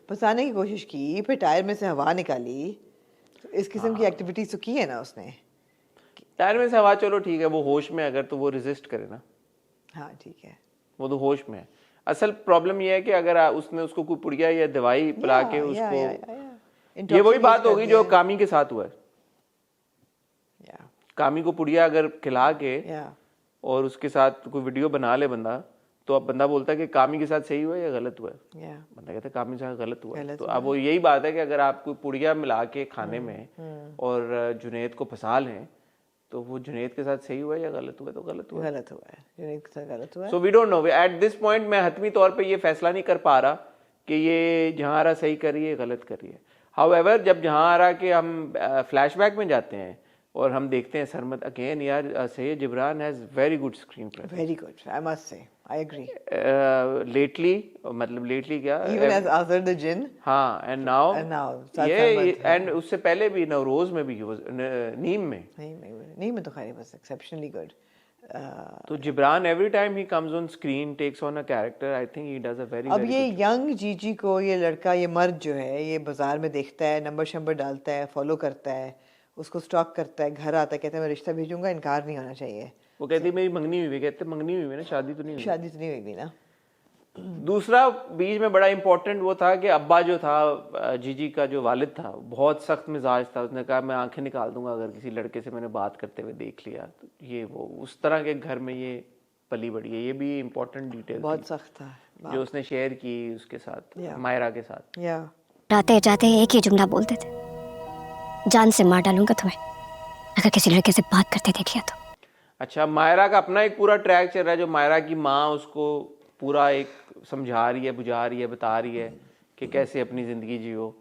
फंसाने की कोशिश की, फिर टायर में से हवा निकाली। तो इस किस्म की एक्टिविटीज तो की है ना उसने। टायर में से हवा, चलो ठीक है, वो होश में अगर तो वो रेजिस्ट करे ना, हाँ ठीक है, वो तो होश में है। असल प्रॉब्लम ये है कि अगर उसने उसको कोई पुड़िया या दवाई पिला के उसको, ये वही बात होगी जो कामी के साथ हुआ है। कामी को पुड़िया अगर खिला के और उसके साथ कोई वीडियो बना ले बंदा, तो अब बंदा बोलता है कि कामी के साथ सही हुआ या गलत हुआ है। बंदा कहता है कामी के साथ गलत हुआ। तो अब वो यही बात है कि अगर आप कोई पुड़िया मिला के खाने में और जुनैद को फंसा लें, तो वो जुनैद के साथ सही हुआ या गलत हुआ, तो गलत हुआ है, जुनैद के साथ गलत हुआ है। So we don't know at this point. मैं हतमी तौर पे ये फैसला नहीं कर पा रहा कि ये जहांरा सही कर रही है गलत कर रही है। हाउएवर जब जहांरा के हम फ्लैशबैक में जाते हैं और हम देखते हैं सरमद अगेन, यार Syed Jibran has very good screen presence, very good, I must say, I agree. Lately, मतलब लेटली क्या, even as Azar the jinn, हाँ, एंड नाउ ये एंड उससे पहले भी नवरोज में भी, नीम में तो खैर बस एक्सेप्शनली गुड। तो Jibran every time he comes on screen takes on a character, I think he does a very. अब ये यंग जीजी को ये लड़का, ये मर्द जो है, ये बाजार में देखता है, नंबर शंबर डालता है, फॉलो करता है, उसको स्टॉक करता है, घर आता है, कहता है मैं रिश्ता भेजूंगा, इनकार नहीं होना चाहिए। वो कहती है मेरी मंगनी हुई, कहते मंगनी हुई ना, शादी तो नहीं हुई, शादी तो नहीं हुई ना। दूसरा बीच में बड़ा इंपॉर्टेंट वो था कि अब्बा जो था, जीजी का जो वालिद था, बहुत सख्त मिजाज था। उसने कहा मैं आंखें निकाल दूंगा अगर किसी लड़के से मैंने बात करते हुए देख लिया। तो ये वो उस तरह के घर में ये पली बड़ी है। ये भी इंपॉर्टेंट डिटेल बहुत सख्त था जो उसने शेयर की उसके साथ, मायरा के साथ। जाते जाते एक ही जुमला बोलते थे, जान से मार डालूंगा तुम्हें अगर किसी लड़के से बात करते देख लिया तो। अच्छा, मायरा का अपना एक पूरा ट्रैक चल रहा है जो मायरा की माँ उसको पूरा एक समझा रही है, बुझा रही है, बता रही है कि कैसे अपनी जिंदगी जियो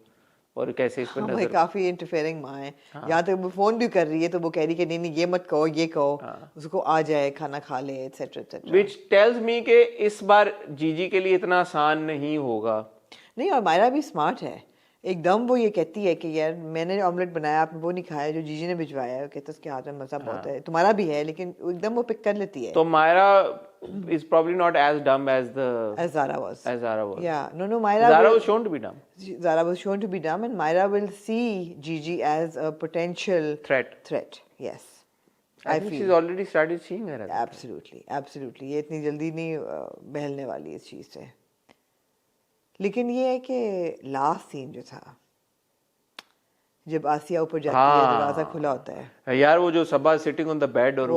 और कैसे इस पर नजर। काफी इंटरफेयरिंग माँ है। यहाँ तक वो फोन भी कर रही है तो वो कह रही है कि नहीं ये मत कहो, ये कहो, उसको आ जाए, खाना खा ले, etcetera etcetera. Which tells me कि इस बार जीजी के लिए इतना आसान नहीं होगा। नहीं, और मायरा भी स्मार्ट है एकदम। वो ये कहती है कि यार मैंने ऑमलेट बनाया, आपने वो नहीं खाया जो जीजी ने भिजवाया है। कहता है उसके हाथ में मजा बहुत है, तुम्हारा भी है, लेकिन एकदम वो पिक कर लेती है। तो Myra is probably not as dumb as Zara was. Yeah, no, Zara was shown to be dumb. Zara was shown to be dumb, and Myra will see Gigi as a potential threat. Yes, I think she's already started seeing her. Absolutely. ये इतनी जल्दी नहीं बहलने वाली इस चीज से। लेकिन ये है कि लास्ट सीन जो था, जब आसिया ऊपर जाती है, दरवाजा खुला होता है, यार वो जो सबा सिटिंग ऑन द बेड, और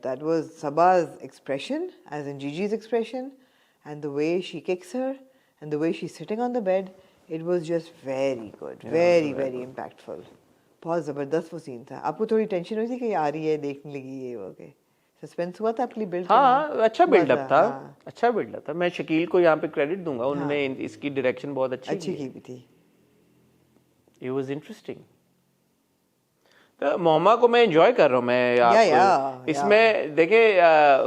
that was Saba's expression as in Gigi's expression, and the way she kicks her and the way she's sitting on the bed, it was just very good, very impactful. बहुत जबरदस्त वो scene था। आपको थोड़ी tension हुई थी कि आ रही है, देखने लगी ये वो के? सस्पेंस हुआ था आपके लिए बिल्ड? हाँ, अच्छा बिल्डअप था, हाँ। अच्छा बिल्डअप था। मैं शकील को यहाँ पे क्रेडिट दूंगा, उन्होंने इसकी डायरेक्शन बहुत अच्छी की भी थी। It was interesting. तो मोहम्मा को मैं एंजॉय कर रहा हूँ मैं आपको इसमें देखिए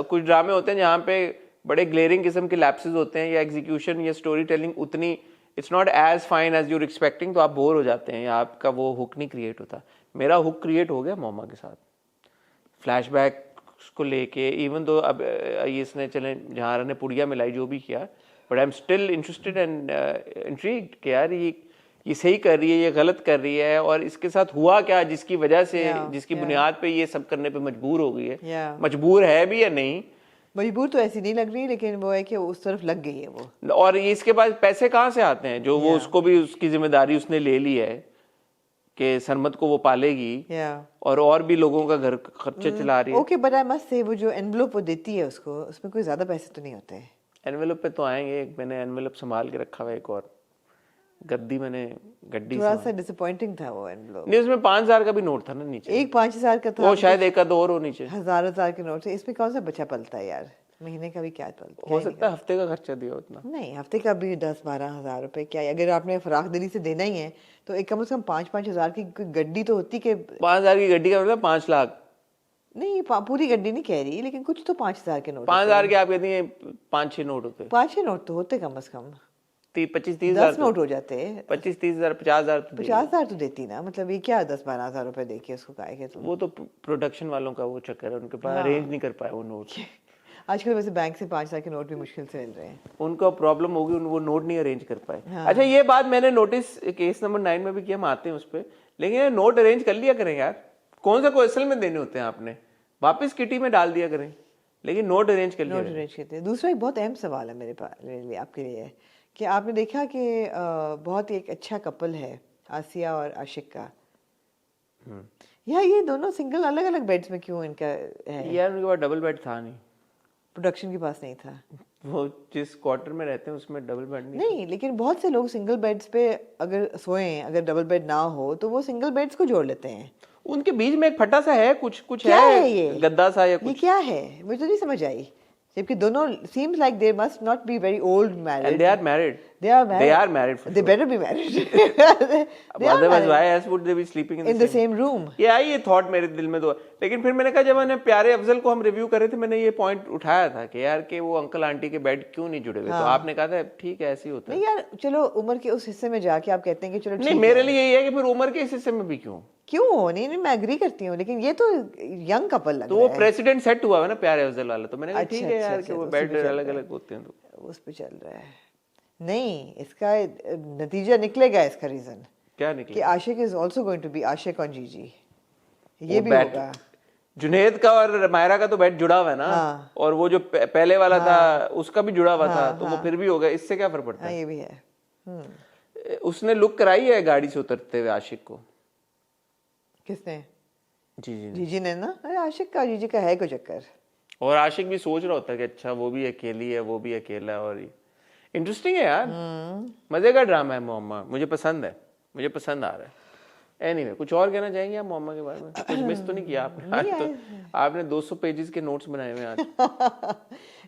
कुछ ड्रामे होते हैं जहाँ पे बड़े ग्लेरिंग किस्म के लैप्सेस होते हैं या एग्जीक्यूशन या स्टोरी टेलिंग उतनी it's not as fine as you're expecting, तो आप बोर हो जाते हैं या आपका वो हुक नहीं क्रिएट होता। मेरा हुक क्रिएट हो गया मोहम्मा के साथ, फ्लैशबैक को लेके, इवन दो अब इसने चले जहाँ ने पुड़िया मिलाई जो भी किया, but I am still interested and intrigued कि यार ये सही कर रही है, ये गलत कर रही है, और इसके साथ हुआ क्या जिसकी वजह से जिसकी बुनियाद पे ये सब करने पे मजबूर हो गई है। मजबूर है भी या नहीं, मजबूर तो ऐसी नहीं लग रही, लेकिन वो है कि उस तरफ लग गई है वो। और ये इसके पास पैसे कहाँ से आते हैं जो वो उसको भी उसकी जिम्मेदारी उसने ले ली है कि सरमद को वो पालेगी और भी लोगों का घर खर्चे चला रही है। ओके, बट आई मस्ट से वो जो एनवेलप वो देती है उसको, उसमें कोई ज्यादा पैसे तो नहीं होते। एनवेलप पे तो आएंगे, मैंने एनवेलप संभाल के रखा हुआ एक और गद्दी थोड़ा सा डिसअपॉइंटिंग था वो एनवेलप। नहीं, उसमें 5,000 का भी नोट था ना नीचे, एक 5,000 का था, वो शायद एक आध और हो नीचे, हजार के नोट थे। इसमें कौन सा बच्चा पलता है यार, महीने का भी क्या पलता हो सकता है, हफ्ते का खर्चा दिया उतना नहीं, हफ्ते का भी 10-12 हजार रुपए क्या है। अगर आपने फराख दिली से देना ही है तो एक कम से कम 5-5 हजार की गड्डी तो होती के। 5,000 की गड्डी का मतलब 5 लाख नहीं, पूरी गड्डी नहीं कह रही, लेकिन कुछ तो 5,000 के नोट। 5,000 के आप कहती हैं 5-6 नोट होते, 5-6 नोट तो होते कम से कम, 25-30 10 नोट हो जाते, 25-30 हजार, 50,000 50,000 तो देती ना। मतलब ये क्या 10-12 हजार रुपए देके उसको काहे के तुम। वो तो प्रोडक्शन वालों का वो चक्कर है, उनके पास अरेंज नहीं कर पाए वो नोट। आजकल वैसे बैंक से 5,000 के नोट भी मुश्किल से मिल रहे हैं, उनका प्रॉब्लम होगी, वो नोट नहीं अरेंज कर पाए। अच्छा, ये बात मैंने नोटिस केस नंबर 9 में भी किया, हम आते हैं उस पर, लेकिन ये नोट अरेंज कर लिया करें यार, कौन सा कोई असल में देने होते हैं आपने, वापस किटी में डाल दिया करें, लेकिन नोट अरेंज कर लिया। नोट अरेंज करते हैं। दूसरा एक बहुत अहम सवाल है मेरे लिए आपके लिए, कि आपने देखा कि बहुत ही एक अच्छा कपल है आसिया और आशिक का, या ये दोनों सिंगल अलग अलग बेड्स में क्यों इनका है? यार उनके पास डबल बेड था नहीं, प्रोडक्शन के पास नहीं था, वो जिस क्वार्टर में रहते हैं उसमें डबल बेड नहीं, लेकिन बहुत से लोग सिंगल बेड्स पे अगर सोए, अगर डबल बेड ना हो तो वो सिंगल बेड्स को जोड़ लेते हैं। उनके बीच में एक फटा सा है, कुछ क्या है ये गद्दा सा या कुछ, ये क्या है मुझे तो नहीं समझ आई, जबकि दोनों seems like they must not be very old married. And they are married. They are married. They are married for They sure. better be married. They are Otherwise, married. why else would they be sleeping in the same room? ये thought मेरे दिल में तो, लेकिन फिर मैंने कहा जब मैंने प्यारे अफजल को हम रिव्यू कर रहे थे, मैंने ये पॉइंट उठाया था कि यार कि वो अंकल आंटी के बेड क्यों नहीं जुड़े हुए, तो आपने कहा था ठीक है ऐसे ही होता है। नहीं यार, चलो उम्र के उस हिस्से में जाके आप कहते हैं कि चलो नहीं, मेरे लिए यही है कि फिर उम्र के इस हिस्से में भी क्यों नहीं, मैं एग्री करती हूँ, लेकिन ये तो यंग कपल लग तो रहा है। वो प्रेसिडेंट सेट हुआ है ना प्यारे अफजल वाला, तो मैंने कहा ठीक है यार अच्छा, कि वो बेड अलग अलग होते हैं, तो उस पे चल रहा है। नहीं, इसका नतीजा निकलेगा, इसका रीजन क्या कि निकले Ashiq is also going to be Ashiq on GG, ये भी होगा। जुनेद का और मायरा का तो बेड जुड़ा हुआ है ना, और वो जो पहले वाला था उसका भी जुड़ा हुआ था, तो वो फिर भी होगा, इससे क्या फर्क पड़ता है। ये भी है। उसने लुक कराई है गाड़ी से उतरते हुए आशिक को, किसने? जी जीजी ने ना। अरे आशिक का जीजी का है कोई चक्कर, और आशिक भी सोच रहा होता है कि अच्छा वो भी अकेली है, वो भी अकेला है, और इंटरेस्टिंग है यार, मजे का ड्रामा है मोहम्मा, मुझे पसंद है, मुझे पसंद आ रहा है। एनीवे, कुछ और कहना चाहेंगे आप मोहम्मा के बारे में? कुछ मिस तो नहीं किया आपने? आज तो आपने 200 पेजेस के नोट्स बनाए हुए आज।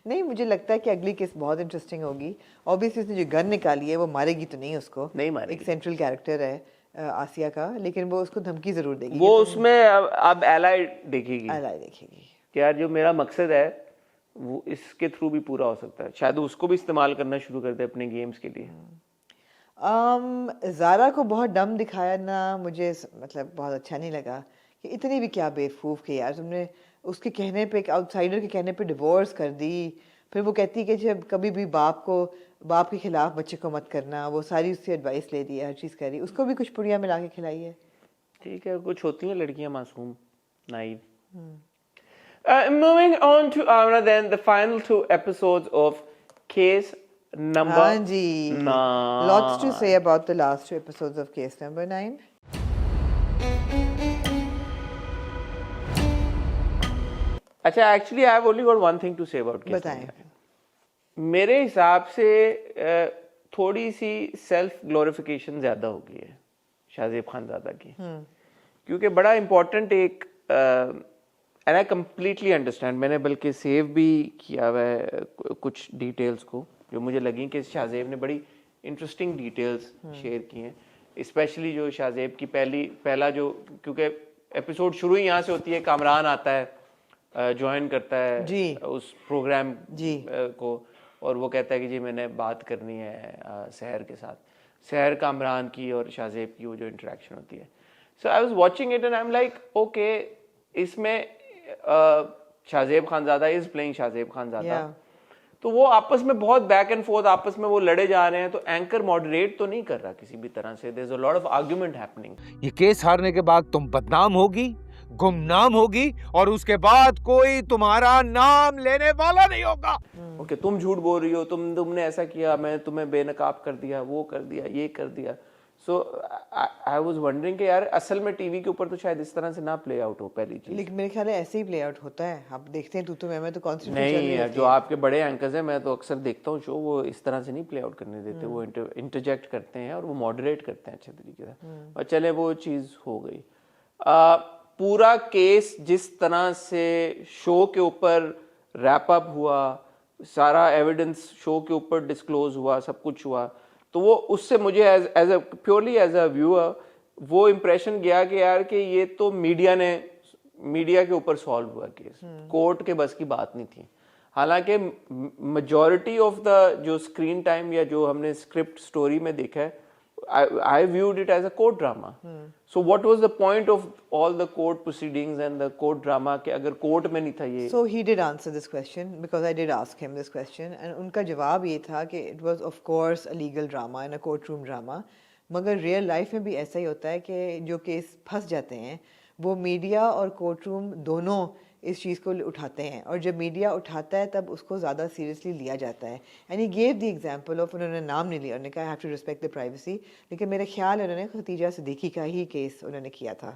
नहीं, मुझे लगता है कि अगली केस बहुत इंटरेस्टिंग होगी। ऑब्वियसली उसने जो गन निकाली है वो मारेगी तो नहीं उसको, नहीं मारेगी, एक सेंट्रल कैरेक्टर है आसिया का, लेकिन वो उसको धमकी जरूर देगी। वो उसमें अब एलाई देखेगी, कि यार जो मेरा मकसद है वो इसके थ्रू भी पूरा हो सकता है, शायद उसको भी इस्तेमाल करना शुरू कर दे अपने गेम्स के लिए। ज़ारा को बहुत डम दिखाया ना, मुझे मतलब बहुत अच्छा नहीं लगा कि इतनी भी क्या बेवकूफ़ के यार, तुमने उसके कहने पे, एक आउटसाइडर के कहने पे डिवोर्स कर दी, फिर वो कहती कि जब कभी भी बाप के खिलाफ बच्चे को मत करना, वो सारी उससे एडवाइस ले दी है, हर चीज़ कर रही, उसको भी कुछ पुड़िया मिला के खिलाई है। ठीक है, कुछ होती हैं लड़कियां मासूम, naive. Moving on to then the final 2 episodes of case number 9. Lots to say about the last 2 episodes of case number 9. अच्छा, actually I have only got one thing to say about case बताएं। number 9. मेरे हिसाब से थोड़ी सी self glorification ज्यादा हो गई है शाहज़ेब खानज़ादा की, क्योंकि बड़ा इम्पोर्टेंट एक एंड आई कम्प्लीटली अंडरस्टैंड. मैंने बल्कि सेव भी किया हुआ है कुछ डिटेल्स को जो मुझे लगी कि शाहजेब ने बड़ी इंटरेस्टिंग डिटेल्स शेयर की हैं, स्पेशली जो शाहजेब की पहला जो, क्योंकि एपिसोड शुरू ही यहाँ से होती है, कामरान आता है, ज्वाइन करता है जी उस प्रोग्राम जी को, और वो कहता है कि जी मैंने बात करनी है सहर के साथ. सहर कामरान की और शाहजेब की वो जो इंटरेक्शन होती है. So I was watching it and I am like okay, इसमें शाहजेब खानज़ादा इज प्लेइंग शाहजेब खानज़ादा, तो वो आपस में बहुत बैक एंड फोर्थ आपस में वो लड़े जा रहे हैं, तो एंकर मॉडरेट तो नहीं कर रहा किसी भी तरह से. There is a lot of argument happening. ये केस हारने के बाद तुम बदनाम होगी, गुमनाम होगी, और उसके बाद कोई तुम्हारा नाम लेने वाला नहीं होगा. ओके, तुम झूठ बोल रही हो, तुमने ऐसा किया, मैं तुम्हें बेनकाब कर दिया, वो कर दिया, ये कर दिया. सो आई वाज वंडरिंग कि यार असल में टीवी के ऊपर तो शायद इस तरह से ना प्ले आउट हो पहली चीज. लेकिन मेरे ख्याल है ऐसे ही प्ले आउट होता है. आप देखते हैं तू मैं तो कॉन्स्टिट्यूशन नहीं यार, जो आपके बड़े एंकर्स हैं, मैं तो अक्सर देखता हूँ शो, वो इस तरह से नहीं प्ले आउट करने देते. वो इंटरजेक्ट करते हैं और वो मॉडरेट करते हैं अच्छे तरीके से. और चले वो चीज़ हो गई. पूरा केस जिस तरह से शो के ऊपर रैप अप हुआ, सारा एविडेंस शो के ऊपर डिस्क्लोज हुआ, सब कुछ हुआ, तो वो उससे मुझे as a purely as a viewer वो इम्प्रेशन गया कि यार कि ये तो मीडिया के ऊपर सॉल्व हुआ केस, कोर्ट के बस की बात नहीं थी. हालांकि मेजॉरिटी ऑफ द जो स्क्रीन टाइम या जो हमने स्क्रिप्ट स्टोरी में देखा है, I viewed it as a court drama. So what was the point of all the court proceedings and the court drama कि अगर कोर्ट में नहीं था ये. So he did answer this question because I did ask him this question and उनका जवाब ये था कि it was of course a legal drama and a courtroom drama, मगर रियल लाइफ में भी ऐसा ही होता है कि जो केस फंस जाते हैं वो मीडिया और कोर्टरूम दोनों इस चीज़ को उठाते हैं, और जब मीडिया उठाता है तब उसको ज़्यादा सीरियसली लिया जाता है. And he gave the example of, उन्होंने नाम नहीं लिया, उन्होंने कहा I have to respect the privacy, लेकिन मेरा ख्याल है उन्होंने खतीजा सिद्दीकी का ही केस उन्होंने किया था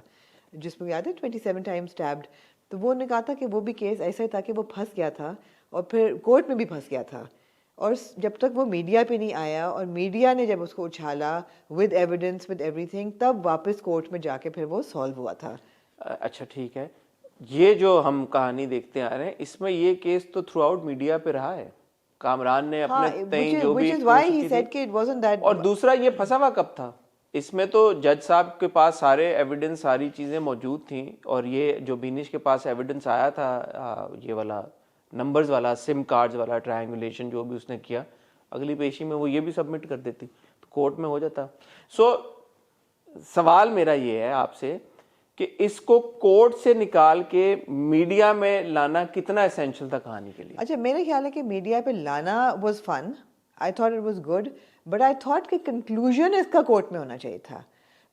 जिसमें याद है 27 टाइम्स स्टैब्ड. तो वो उन्होंने कहा था कि वो भी केस ऐसा ही था कि वो फंस गया था और फिर कोर्ट में भी फंस गया था, और जब तक वो मीडिया पे नहीं आया और मीडिया ने जब उसको उछाला विद एविडेंस विद एवरीथिंग, तब वापस कोर्ट में जाके फिर वो सॉल्व हुआ था. अच्छा ठीक है, ये जो हम कहानी देखते आ रहे हैं इसमें ये केस तो थ्रू आउट मीडिया पे रहा है. कामरान ने अपने तय जो भी और दूसरा ये फंसा हुआ कब था इसमें, तो जज साहब के पास सारे एविडेंस सारी चीज़ें मौजूद थी, और ये जो बीनिश के पास एविडेंस आया था ये वाला नंबर्स वाला, सिम कार्ड्स वाला, ट्रायंगुलेशन जो भी उसने किया, अगली पेशी में वो ये भी सबमिट कर देती तो कोर्ट में हो जाता. सो सवाल मेरा ये है आपसे कि इसको कोर्ट से निकाल के मीडिया में लाना कितना एसेंशियल था कहानी के लिए. अच्छा, मेरे ख्याल है कि मीडिया पे लाना was fun, I thought it was good, but I thought कि कंक्लूजन इसका कोर्ट में होना चाहिए था.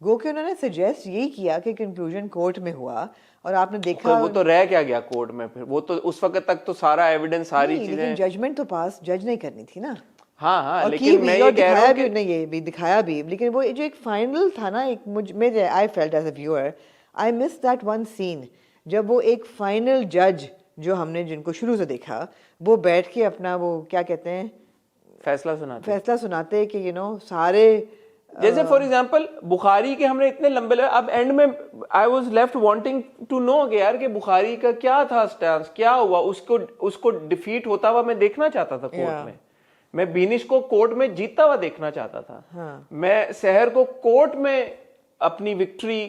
गो कि उन्होंने सजेस्ट यही किया कि कंक्लूजन कोर्ट में हुआ, और आपने देखा वो तो रह क्या गया कोर्ट में, फिर वो तो उस वक्त तक तो सारा एविडेंस सारी चीजें, लेकिन जजमेंट तो पास जज नहीं करनी थी ना. हाँ, लेकिन मैं ये कह रहा हूँ कि नहीं, ये भी दिखाया भी, लेकिन वो जो एक फाइनल था ना, एक मुझे I felt as a viewer I miss that one scene जब वो एक फाइनल जज जो हमने जिनको शुरू से देखा वो बैठ के अपना वो क्या कहते हैं फैसला सुनाते कि यू नो सारे, जैसे फॉर एग्जांपल बुखारी के हमने इतने लंबे अब एंड में I was left wanting to know कि यार कि बुखारी का क्या था स्टैंस, क्या हुआ, उसको डिफीट होता हुआ मैं देखना चाहता था कोर्ट में. मैं बीनिश को कोर्ट में जीतता हुआ देखना चाहता था. मैं सहर को कोर्ट में अपनी विक्ट्री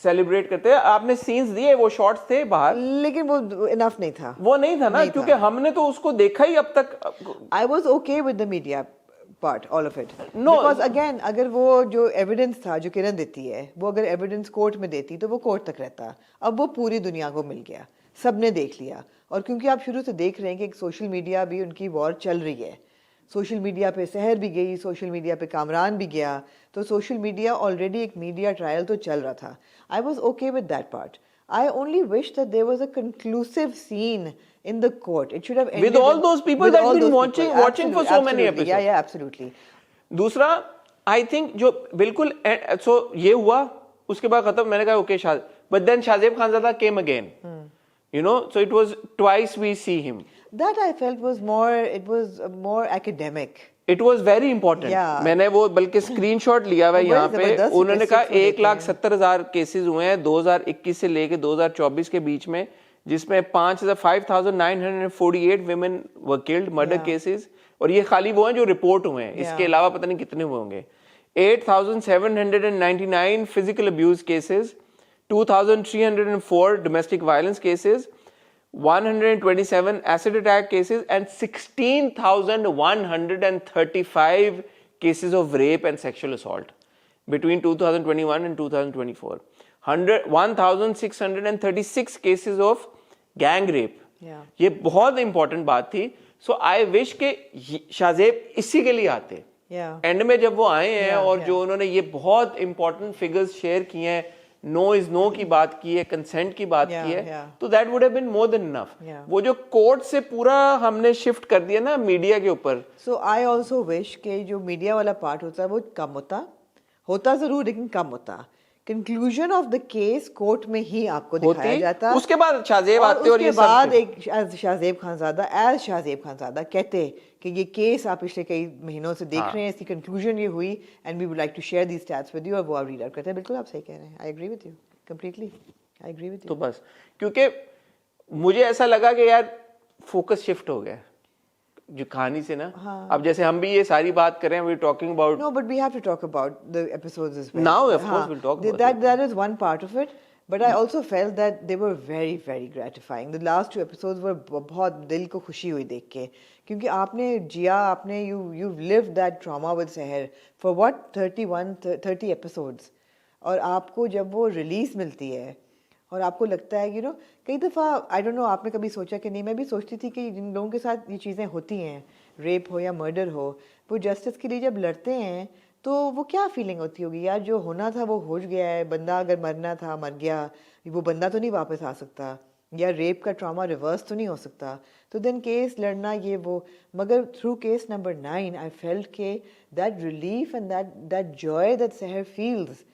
सेलिब्रेट करते हैं. आपने सीन्स दिए, वो शॉट्स थे बाहर, लेकिन वो इनफ नहीं था. वो नहीं था ना, क्योंकि हमने तो उसको देखा ही अब तक. I was okay with the media part, all of it, because again अगर वो जो एविडेंस था जो किरण देती है, वो अगर एविडेंस कोर्ट में देती तो वो कोर्ट तक रहता. अब वो पूरी दुनिया को मिल गया, सबने देख लिया, और क्योंकि आप शुरू से देख रहे हैं कि एक सोशल मीडिया भी उनकी वॉर चल रही है. सोशल मीडिया पे सहर भी गई, सोशल मीडिया पे कामरान भी गया, तो सोशल मीडिया ऑलरेडी एक मीडिया ट्रायल तो चल रहा था. I was okay with that part. I only wish that there was a conclusive scene in the court. It should have ended with all those people that have been watching for so many episodes. Yeah, absolutely. दूसरा, I think जो बिल्कुल so ये हुआ, उसके बाद खत्म. मैंने कहा okay, but then Shahzeb Khanzada came again. You know, so it was twice we see him. That I felt was more academic. It was very important. Yeah. मैंने वो बल्कि स्क्रीनशॉट लिया हुआ है यहाँ पे. उन्होंने कहा 1,70,000 केसेस हुए हैं 2021 से लेके 2024 के बीच में. जिसमें 5,948 women were killed, murder cases, और ये खाली वो हैं जो रिपोर्ट हुए हैं, इसके अलावा पता नहीं कितने हुए होंगे. 8,799 physical abuse cases, 2,304 domestic violence cases, 127 acid attack cases, and 16,135 cases of rape and sexual assault between 2021 and 2024. 1,636 cases of gang rape. ये बहुत इंपॉर्टेंट बात थी. सो आई विश के शाहजेब इसी के लिए आते. एंड में जब वो आए हैं और जो उन्होंने ये बहुत इंपॉर्टेंट फिगर्स शेयर किए हैं, नो इज नो की बात की है, कंसेंट की बात की है, तो that would have been more than enough. वो जो कोर्ट से पूरा हमने शिफ्ट कर दिया ना मीडिया के ऊपर. सो आई ऑल्सो विश के जो मीडिया वाला पार्ट होता है वो कम होता जरूर लेकिन कम होता. Conclusion of the case court में ही आपको दिखाया जाता. उसके बाद शाहजेब आते और उसके बाद एक शाहजेब खानजादा कहते कि ये केस आप पिछले कई महीनों से देख रहे हैं, इसकी कंक्लूजन ये हुई and we would like to share these stats with you, और वो आप रीड आउट करते हैं. बिल्कुल आप सही कह रहे हैं. I agree with you completely. I agree with you. तो बस क्योंकि मुझे ऐसा लगा कि यार फोकस शिफ्ट हो गया जो कहानी से ना. अब जैसे हम भी ये सारी बात कर रहे हैं, we talking about. No, but we have to talk about the episodes as well. Now, of course, we'll talk about it. That is one part of it. But I also felt that they were very, very gratifying. The last two episodes were बहुत दिल को खुशी हुई देख के, क्योंकि आपने जिया, आपने you've lived that trauma with Seher for what 30 episodes, और आपको जब वो रिलीज मिलती है और आपको लगता है कई दफ़ा आई डोंट नो आपने कभी सोचा कि नहीं, मैं भी सोचती थी कि जिन लोगों के साथ ये चीज़ें होती हैं, रेप हो या मर्डर हो, वो जस्टिस के लिए जब लड़ते हैं तो वो क्या फीलिंग होती होगी यार. जो होना था वो हो गया है, बंदा अगर मरना था मर गया, वो बंदा तो नहीं वापस आ सकता, या रेप का ट्रॉमा रिवर्स तो नहीं हो सकता. तो देन केस लड़ना ये वो, मगर through case number 9 I felt के that relief and that joy that Sehar feels,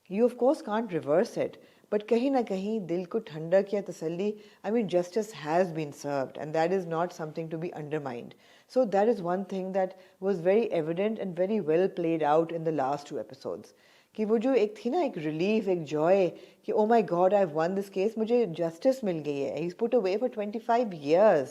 you of course can't reverse it, but कहीं ना कहीं दिल को ठंडक या तसल्ली. I mean justice has been served and that is not something to be undermined. So that is one thing that was very evident and very well played out in the last 2 episodes. कि वो जो एक थी ना, एक relief, एक joy कि oh my God, I've won this case, मुझे justice मिल गई है. He's put away for 25 years.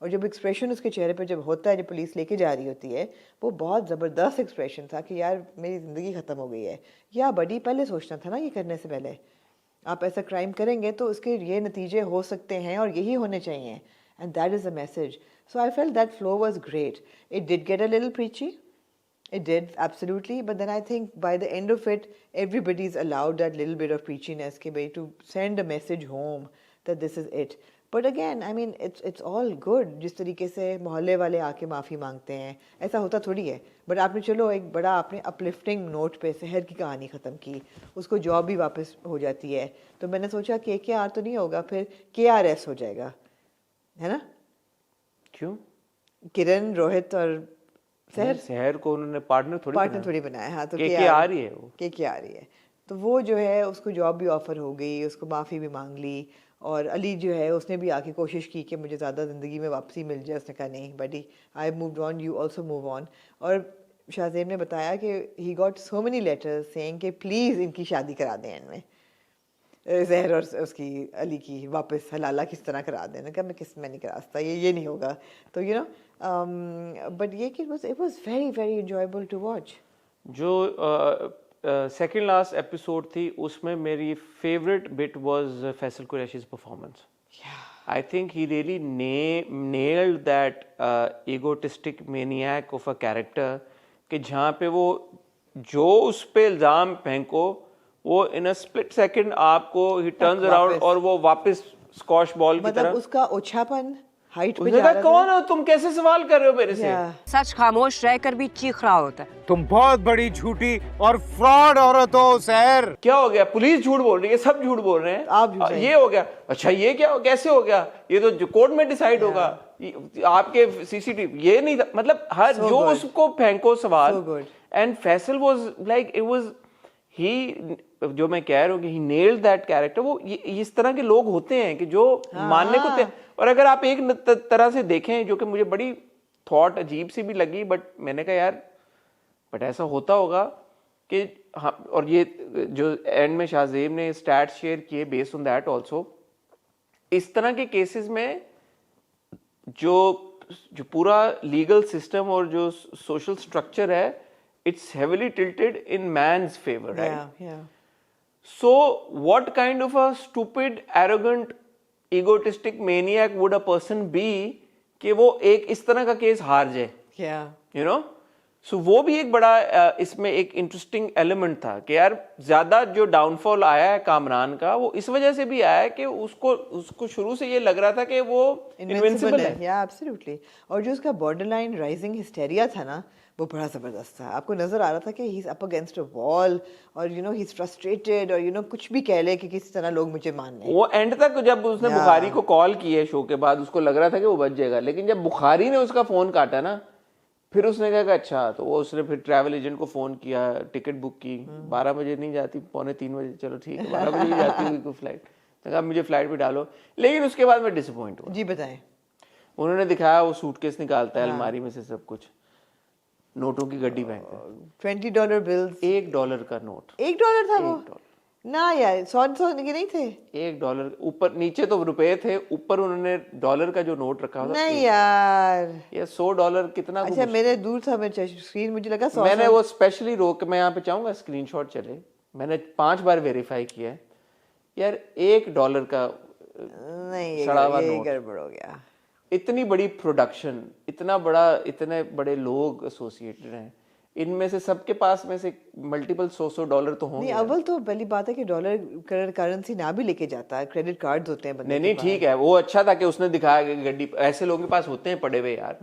और जब expression उसके चेहरे पे जब होता है, जब पुलिस लेके जा रही होती है, वो बहुत ज़बरदस्त expression था कि यार मेरी ज़िंदगी ख़त्म हो गई है. या बड़ी पहले सोचना था ना ये करने से पहले. आप ऐसा क्राइम करेंगे तो उसके ये नतीजे हो सकते हैं और यही होने चाहिए. And that is the message. So I felt that flow was great. It did get a little preachy. It did, absolutely. But then I think by the end of it, everybody's allowed that little bit of preachiness to send a message home that this is it. But again, I mean, it's all good. जिस तरीके से मोहल्ले वाले आके माफ़ी मांगते हैं, ऐसा होता थोड़ी है. But आपने चलो एक बड़ा आपने uplifting note पे सहर की कहानी ख़त्म की, उसको जॉब भी वापस हो जाती है. तो मैंने सोचा KKR तो नहीं होगा, फिर KRS हो जाएगा, है ना? क्यों? किरण, रोहित और सहर को उन्होंने पार्टनर थोड़ी बनाया. हाँ, तो KKR ही है वो. KKR ही है. तो वो जो है उसको जॉब भी ऑफर हो गई, उसको माफ़ी भी मांग ली, और अली जो है उसने भी आके कोशिश की कि मुझे ज़्यादा ज़िंदगी में वापसी मिल जाए. उसने कहा नहीं buddy, I moved on, you also move on. और शाहजेब ने बताया कि he got so many letters saying कि प्लीज़ इनकी शादी करा दें एंड में, जहर और उसकी अली की वापस हलाला किस तरह करा देना. क्या मैं नहीं करा सकता, ये नहीं होगा. तो बट ये कि it was very very enjoyable to watch. जो सेकंड लास्ट एपिसोड थी उसमें मेरी फेवरेट बिट वाज फैसल कुरैशी's performance. I think he really nailed that egotistic maniac of a character कि जहाँ पे वो जो उस पे इल्ज़ाम फेंको वो in a split second आपको he turns around और वो वापस स्कॉश बॉल की तरह. उसका ओछापन हाइट पे जा रहा था. कौन हो तुम, कैसे सवाल कर रहे हो मेरे से? सच खामोश रहकर भी चीख रहा होता है. तुम बहुत बड़ी झूठी और फ्रॉड औरत हो सहर. क्या हो गया? पुलिस झूठ बोल रही है, सब झूठ बोल रहे हैं. आप ये हो गया. अच्छा ये क्या कैसे हो गया? ये तो कोर्ट में डिसाइड होगा. आपके सीसीटीवी ये नहीं, मतलब हर जो उसको फेंको सवाल. And Faisal was like it was he, जो मैं कह रहा हूँ कि ही नेल्ड दैट कैरेक्टर. वो इस तरह के लोग होते हैं कि जो मानने को और अगर आप एक तरह से देखें, जो कि मुझे बड़ी थॉट अजीब सी भी लगी, बट मैंने कहा यार बट ऐसा होता होगा कि हाँ. और ये जो एंड में शाहजेब ने स्टैट्स शेयर किए बेस्ड ऑन दैट आल्सो इस तरह के केसेस में जो जो पूरा लीगल सिस्टम और जो सोशल स्ट्रक्चर है, it's heavily tilted in man's favour, right? yeah. So what kind of a stupid, arrogant, egotistic maniac would a person be कि वो एक इस तरह का केस हार जाए, Yeah. you know? So वो भी एक बड़ा इसमें एक इंटरेस्टिंग एलिमेंट था कि यार ज्यादा जो डाउनफॉल आया है कामरान का, वो इस वजह से भी आया है कि उसको शुरू से ये लग रहा था कि वो इनविंसिबल है। Yeah, absolutely. और जो उसका बॉर्डरलाइन राइजिंग हिस्टेरिया था ना, वो बड़ा जबरदस्त था। आपको नजर आ रहा था कि he is up against a wall, और you know he is frustrated, और यू नो कुछ भी कह ले कि किसी तरह लोग मुझे मान लें। वो एंड तक जब उसने बुखारी को कॉल की है शो के बाद, उसको लग रहा था कि वो बच जाएगा, लेकिन जब बुखारी ने उसका फोन काटा ना, फिर उसने कहा कि अच्छा, तो वो उसने फिर ट्रैवल एजेंट को फोन किया, टिकट बुक की, 12 बजे नहीं जाती, 2:45 बजे, चलो ठीक है 12 बजे ही जाती हुई कोई फ्लाइट, तो कहा मुझे फ्लाइट पे डालो। लेकिन उसके बाद मैं डिसअपॉइंट हुआ। जी बताएं। उन्होंने दिखाया वो सूटकेस निकालता है अलमारी में से सब कुछ, नोटों की गड्डी फेंकता है, $20 बिल्स, $1 का नोट, $1 था वो $1 ना यार, 100 के नहीं थे। $1 ऊपर नीचे तो रुपए थे, ऊपर उन्होंने डॉलर का जो नोट रखा था। नहीं यार, ये $100 कितना? अच्छा मेरे दूर था, मैं स्क्रीन, मुझे लगा 100। मैंने वो स्पेशली रोक के, मैं यहाँ पे चाहूंगा स्क्रीनशॉट चले, मैंने 5 बार वेरीफाई किया है यार, $1 का नहीं, सड़ा हुआ ये नोट। गड़बड़ हो गया। इतनी बड़ी प्रोडक्शन, इतना बड़ा, इतने बड़े लोग एसोसिएटेड हैं, इनमें से सबके पास में से मल्टीपल $100 तो होंगे। नहीं, अव्वल तो पहली बात है कि डॉलर करेंसी ना भी लेके जाता है, क्रेडिट कार्ड्स होते हैं बंदे नहीं के ठीक है, वो अच्छा था कि उसने दिखाया कि गड्डी, ऐसे लोगों के पास होते हैं पड़े हुए यार,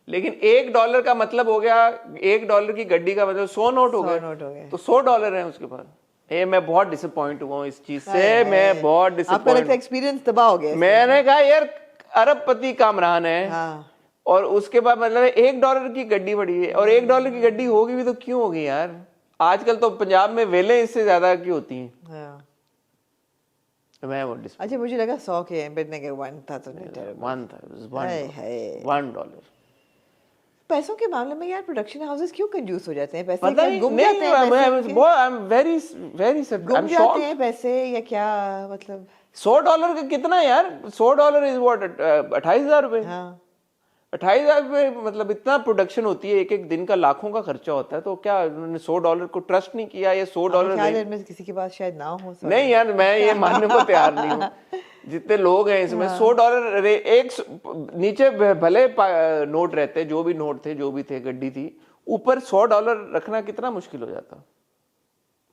लेकिन $1 का मतलब हो गया, $1 की गड्डी का मतलब 100 नोट हो गए, तो $100 है उसके पास। मैं बहुत डिसअपॉइंट हुआ हूँ इस चीज से, मैं बहुत आपका लगता डिसअपॉइंट। है एक्सपीरियंस तबाह हो गया इसमें? मैंने कहा यार अरबपति कामरान है, हाँ। और उसके बाद मतलब $1 की गड्डी बड़ी है, और $1 की गड्डी होगी भी तो क्यों होगी यार? आजकल तो पंजाब में वेले इससे ज्यादा की होती हैं। हाँ। मैं वो अच्छा मुझे लगा 100 के हैं, बट नहीं, 1 था तो नहीं, terrible। हाय। $1। पैसों के मामले में यार प्रोडक्शन हाउसेस क्यों कंजूस हो जाते हैं? पैसे पता क्या नहीं, गुम जाते हैं? $100 हैं पैसे, या क्या मतलब? का कितना यार? $100 इज व्हाट, 28,000 रुपए। हाँ। 28,000 रुपए, मतलब इतना प्रोडक्शन होती है, एक एक दिन का लाखों का खर्चा होता है, तो क्या उन्होंने $100 को ट्रस्ट नहीं किया? ये $100 ख्याल में किसी के पास शायद ना हो। नहीं यार, मैं ये मानने को तैयार नहीं हूँ, जितने लोग हैं इसमें $100 एक नीचे भले नोट रहते, जो भी नोट थे, जो भी थे, गड्डी थी, ऊपर $100 रखना कितना मुश्किल हो जाता।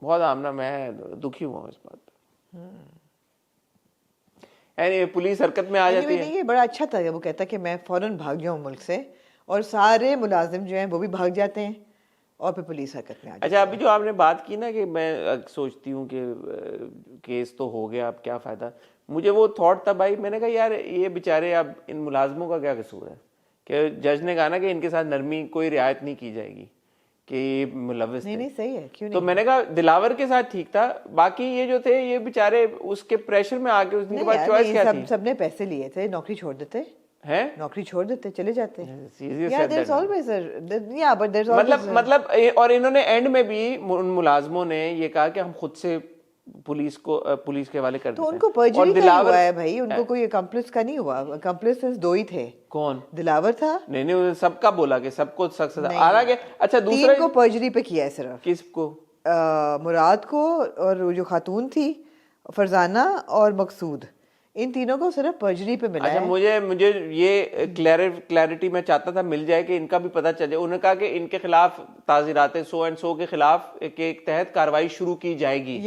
बहुत आमना, मैं दुखी हुआ इस बात पे। यानी पुलिस हरकत में आ जाती है। ये बड़ा अच्छा था, वो कहता कि मैं फौरन भाग जाऊं मुल्क से, और सारे मुलाजिम जो हैं वो भी भाग जाते हैं, और फिर पुलिस हरकत में आ जाती है। अच्छा, अभी जो आपने बात की ना कि मैं सोचती हूँ कि केस तो हो गया, अब क्या फ़ायदा, मुझे वो थॉट था भाई, मैंने कहा यार ये बेचारे, अब इन मुलाजमों का क्या कसूर है कि जज ने कहा ना कि इनके साथ नरमी, कोई रियायत नहीं की जाएगी कि ये मुलव्विस थे। नहीं सही है, क्यों तो नहीं? मैंने कहा दिलावर के साथ ठीक था, बाकी ये जो थे ये बेचारे उसके प्रेशर में आके, उसके बाद चॉइस क्या थी? सबने पैसे लिए थे, नौकरी छोड़ देते हैं, नौकरी छोड़ देते, चले जाते। मतलब और इन्होंने एंड में भी मुलाजमों ने ये कहा कि हम खुद से पुलिस के हवाले कर देते हैं। तो उनको पर्जरी का हुआ है भाई, उनको कोई अकम्प्लिस का नहीं हुआ। अकम्प्लिस 2 ही थे। कौन? दिलावर था। नहीं, सबका बोला कि सबको सख्त सजा। हालांकि अच्छा, दूसरा 3 को पर्जरी पे किया है सिर्फ। किसको? मुराद को, और जो खातून थी फरजाना और मकसूद, इन तीनों को सिर्फ पर्जरी पे मिला। अच्छा, मुझे ये क्लैरिटी मैं चाहता था मिल जाए कि इनका भी पता चल जाए। उन्होंने कहा कि इनके खिलाफ ताज़ीरात सो एंड सो के खिलाफ के तहत कार्रवाई शुरू की जाएगी।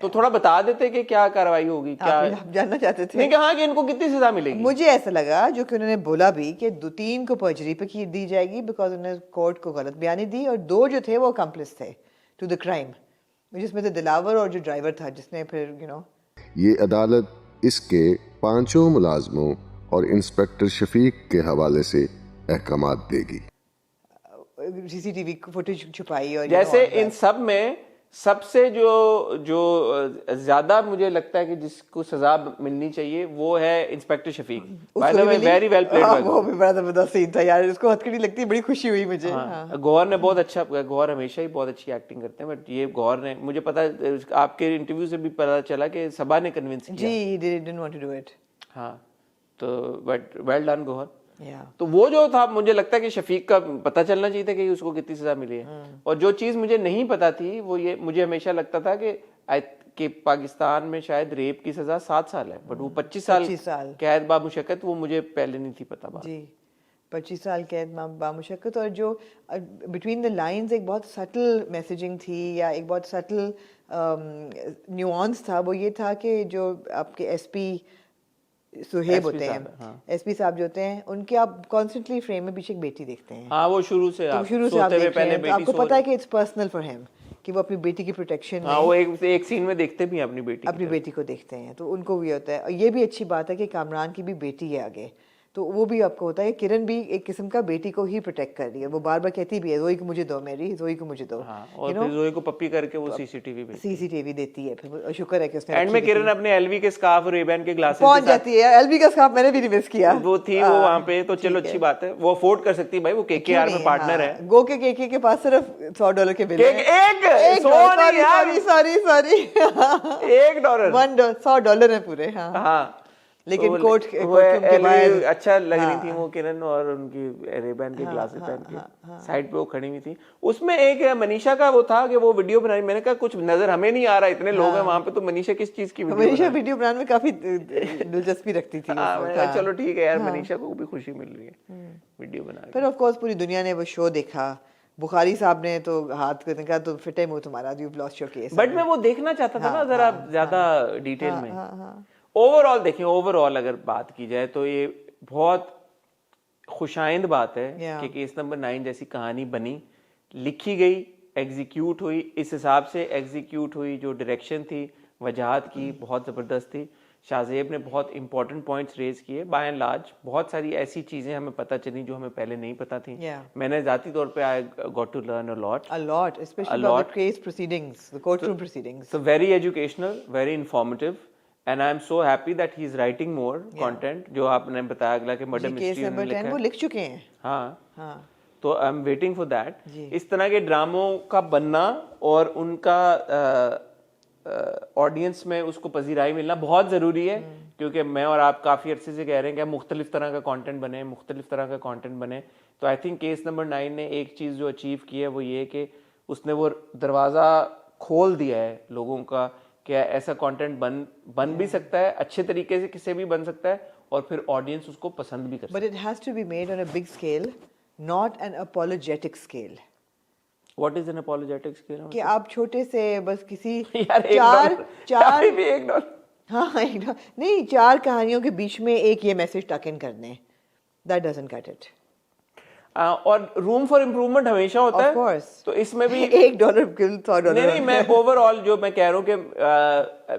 तो थोड़ा बता देते कि क्या कार्रवाई होगी, क्या आप जानना चाहते थे? नहीं, कहा कि इनको कितनी सजा मिलेगी। मुझे ऐसा लगा जो कि उन्होंने बोला भी कि 3 को पर्जरी पे दी जाएगी, बिकॉज उन्होंने कोर्ट को गलत बयानी दी, और 2 जो थे वो अकम्प्लिस थे टू द क्राइम, जिसमें से दिलावर और जो ड्राइवर था, जिसने फिर ये अदालत इसके 5 मुलाजमों और इंस्पेक्टर शफीक के हवाले से अहकामात देगी। सीसीटीवी फुटेज छुपाई, और जैसे इन सब में सबसे जो ज्यादा मुझे लगता है कि जिसको सजा मिलनी चाहिए वो है inspector Shafiq. By the way, very well played. वो भी बड़ा जबरदस्त सीन था यार, उसको हथकड़ी लगती, बड़ी खुशी हुई मुझे। गौहर ने बहुत अच्छा, गौहर हमेशा ही बहुत अच्छी एक्टिंग करते हैं, बट ये गौहर ने, मुझे पता आपके इंटरव्यू से भी पता चला कि सबा ने कन्विंस किया। जी, he didn't want to do it। हाँ, तो बट वेल डन गौहर। या तो वो जो था, मुझे लगता है कि शफीक का पता चलना चाहिए था कि उसको कितनी सजा मिली है। और जो चीज मुझे नहीं पता थी वो ये, मुझे हमेशा लगता था कि पाकिस्तान में शायद रेप की सजा 7 साल है, बट वो 25 साल कैद बामुशक्कत, वो मुझे पहले नहीं थी पता बात। जी, 25 साल कैद बामुशक्कत। और जो बिटवीन द लाइंस एक बहुत सटल मैसेजिंग थी, या एक बहुत सटल न्यूआंस था, वो ये था कि जो आपके एसपी सुहेब होते हैं, एसपी साहब जो होते हैं, उनके आप कॉन्स्टेंटली फ्रेम में पीछे एक बेटी देखते हैं। हाँ, वो शुरू से आप देख रहे हैं, तो आपको पता है कि इट्स पर्सनल फॉर हिम, कि वो अपनी बेटी की प्रोटेक्शन हाँ, वो एक सीन में देखते भी हैं अपनी बेटी को देखते हैं, तो उनको भी होता है। और ये भी अच्छी बात है कि कामरान की भी बेटी है आगे, तो वो भी आपको होता है। किरण भी एक किस्म का बेटी को ही प्रोटेक्ट कर रही है, वो बार बार कहती भी है, जोई को मुझे दो, मेरी जोई को मुझे दो। हाँ, और फिर जोई को पप्पी करके वो सीसीटीवी देती है। फिर शुक्र है कि उसने एंड में किरण अपने एलवी के स्कार्फ और रेबैन के ग्लासेस पहुंच जाती है। एलवी का स्कार्फ मैंने भी नहीं मिस किया, वो थी वो वहां पे, तो चलो अच्छी बात है, वो अफोर्ड कर सकती है भाई, वो केकेआर में पार्टनर है। गो के केके के पास सिर्फ $100 के बिल है, सॉरी $100 है पूरे। हाँ, लेकिन कोर्ट के बाहर अच्छा लग रही थी वो किरण, और उनकी रेबैन के ग्लासेस पहन के साइड पे वो खड़ी हुई थी। उसमें एक मनीषा का वो था कि वो वीडियो बनाई, मैंने कहा कुछ नजर हमें नहीं आ रहा, इतने लोग हैं वहां पे, तो मनीषा किस चीज की वीडियो बनाने में काफी दिलचस्पी रखती थी। चलो ठीक है यार, मनीषा को भी खुशी मिल रही है वीडियो बना के। फिर ऑफ कोर्स पूरी दुनिया ने वो शो देखा। बुखारी साहब ने तो हाथ करने का, तो फिटे मुंह तुम्हारा, you lost your case. But मैं वो देखना चाहता था ना जरा ज्यादा डिटेल में। ओवरऑल देखें, ओवरऑल अगर बात की जाए तो ये बहुत खुशाइंद बात है कि केस नंबर 9 जैसी कहानी बनी, लिखी गई, एग्जीक्यूट हुई, इस हिसाब से एग्जीक्यूट हुई। जो डायरेक्शन थी, वजाहत की, बहुत ज़बरदस्त थी। शाहजेब ने बहुत इंपॉर्टेंट पॉइंट्स रेज किए। बाय एंड लार्ज बहुत सारी ऐसी चीज़ें हमें पता चली जो हमें पहले नहीं पता थी। मैंने ज़ाती तौर पे I got to learn a lot, especially about the case proceedings, the courtroom proceedings. So very educational, very informative. And I am so happy that he is writing more content. जो आपने बताया अगला के मर्डर मिस्ट्री में लिखा है, वो लिख चुके हैं। हाँ, तो I am waiting for that. इस तरह के ड्रामों का बनना और उनका ऑडियंस में उसको पजीराई मिलना बहुत ज़रूरी है, क्योंकि मैं और आप काफ़ी अरसे से कह रहे हैं कि मुख्तलिफ तरह का कंटेंट बने, मुख्तलिफ तरह का कंटेंट बने। तो आई थिंक केस नंबर 9 ने एक चीज़ जो अचीव की है वो ये कि उसने वो दरवाज़ा खोल दिया है लोगों का, क्या ऐसा कंटेंट बन भी सकता है, अच्छे तरीके से किसे भी बन सकता है, और फिर ऑडियंस उसको पसंद भी कर सकता है। But it has to be made on a big scale, not an apologetic scale. What is an apologetic scale? कि आप छोटे से बस किसी यार चार भी $1 हाँ नहीं, 4 कहानियों के बीच में एक ये मैसेज टक इन करने, that doesn't cut it. और रूम फॉर इम्प्रूवमेंट हमेशा होता है, तो इसमें भी $1 $100 नहीं, मैं ओवरऑल जो मैं कह रहा हूँ कि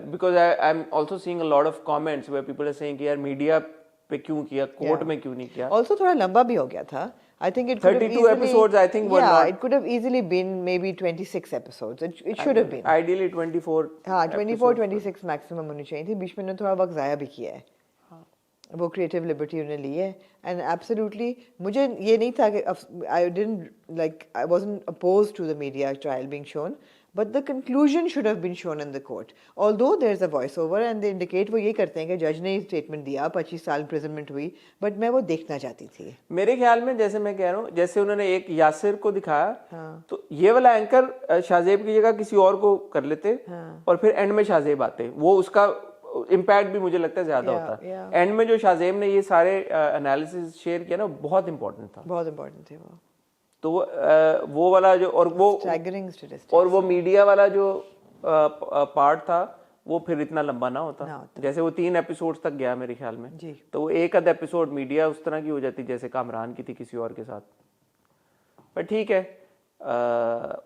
because I am also seeing a lot of comments where people are saying कि यार मीडिया पे क्यों किया, कोर्ट में क्यों नहीं किया। ऑल्सो थोड़ा लंबा भी हो गया था। I think it 32 episodes I think were not. It could have easily been maybe 26 episodes. It should have been. Ideally 24. हाँ, 24-26 मैक्सिमम होनी चाहिए थी। बीच में ने थोड़ा वक्त ज़ाया भी किया है। वो क्रिएटिव लिबर्टी उन्होंने ली है, एंड एब्सोल्युटली मुझे ये नहीं था कि I wasn't opposed to the media trial being shown, but the conclusion should have been shown in the court. Although there is a voiceover and they indicate वो ये करते हैं कि जज ने स्टेटमेंट दिया, 25 साल इम्प्रिजनमेंट हुई, बट मैं वो देखना चाहती थी। मेरे ख्याल में जैसे मैं कह रहा हूँ, जैसे उन्होंने एक यासिर को दिखाया, तो ये वाला एंकर शाहजेब की जगह किसी और को कर लेते, और फिर एंड में शाहजेब आते, वो उसका इम्पैक्ट भी मुझे लगता है ज्यादा होता। एंड में जो शाहजेब ने ये सारे एनालिसिस शेयर किया ना, बहुत इंपॉर्टेंट था, बहुत इंपॉर्टेंट थे वो। तो वो वाला जो और वो मीडिया वाला जो पार्ट था, वो फिर इतना लंबा ना होता। जैसे वो 3 एपिसोड तक गया मेरे ख्याल में, तो वो एक आध एपिसोड मीडिया उस तरह की हो जाती जैसे कामरान की थी किसी और के साथ। पर ठीक है,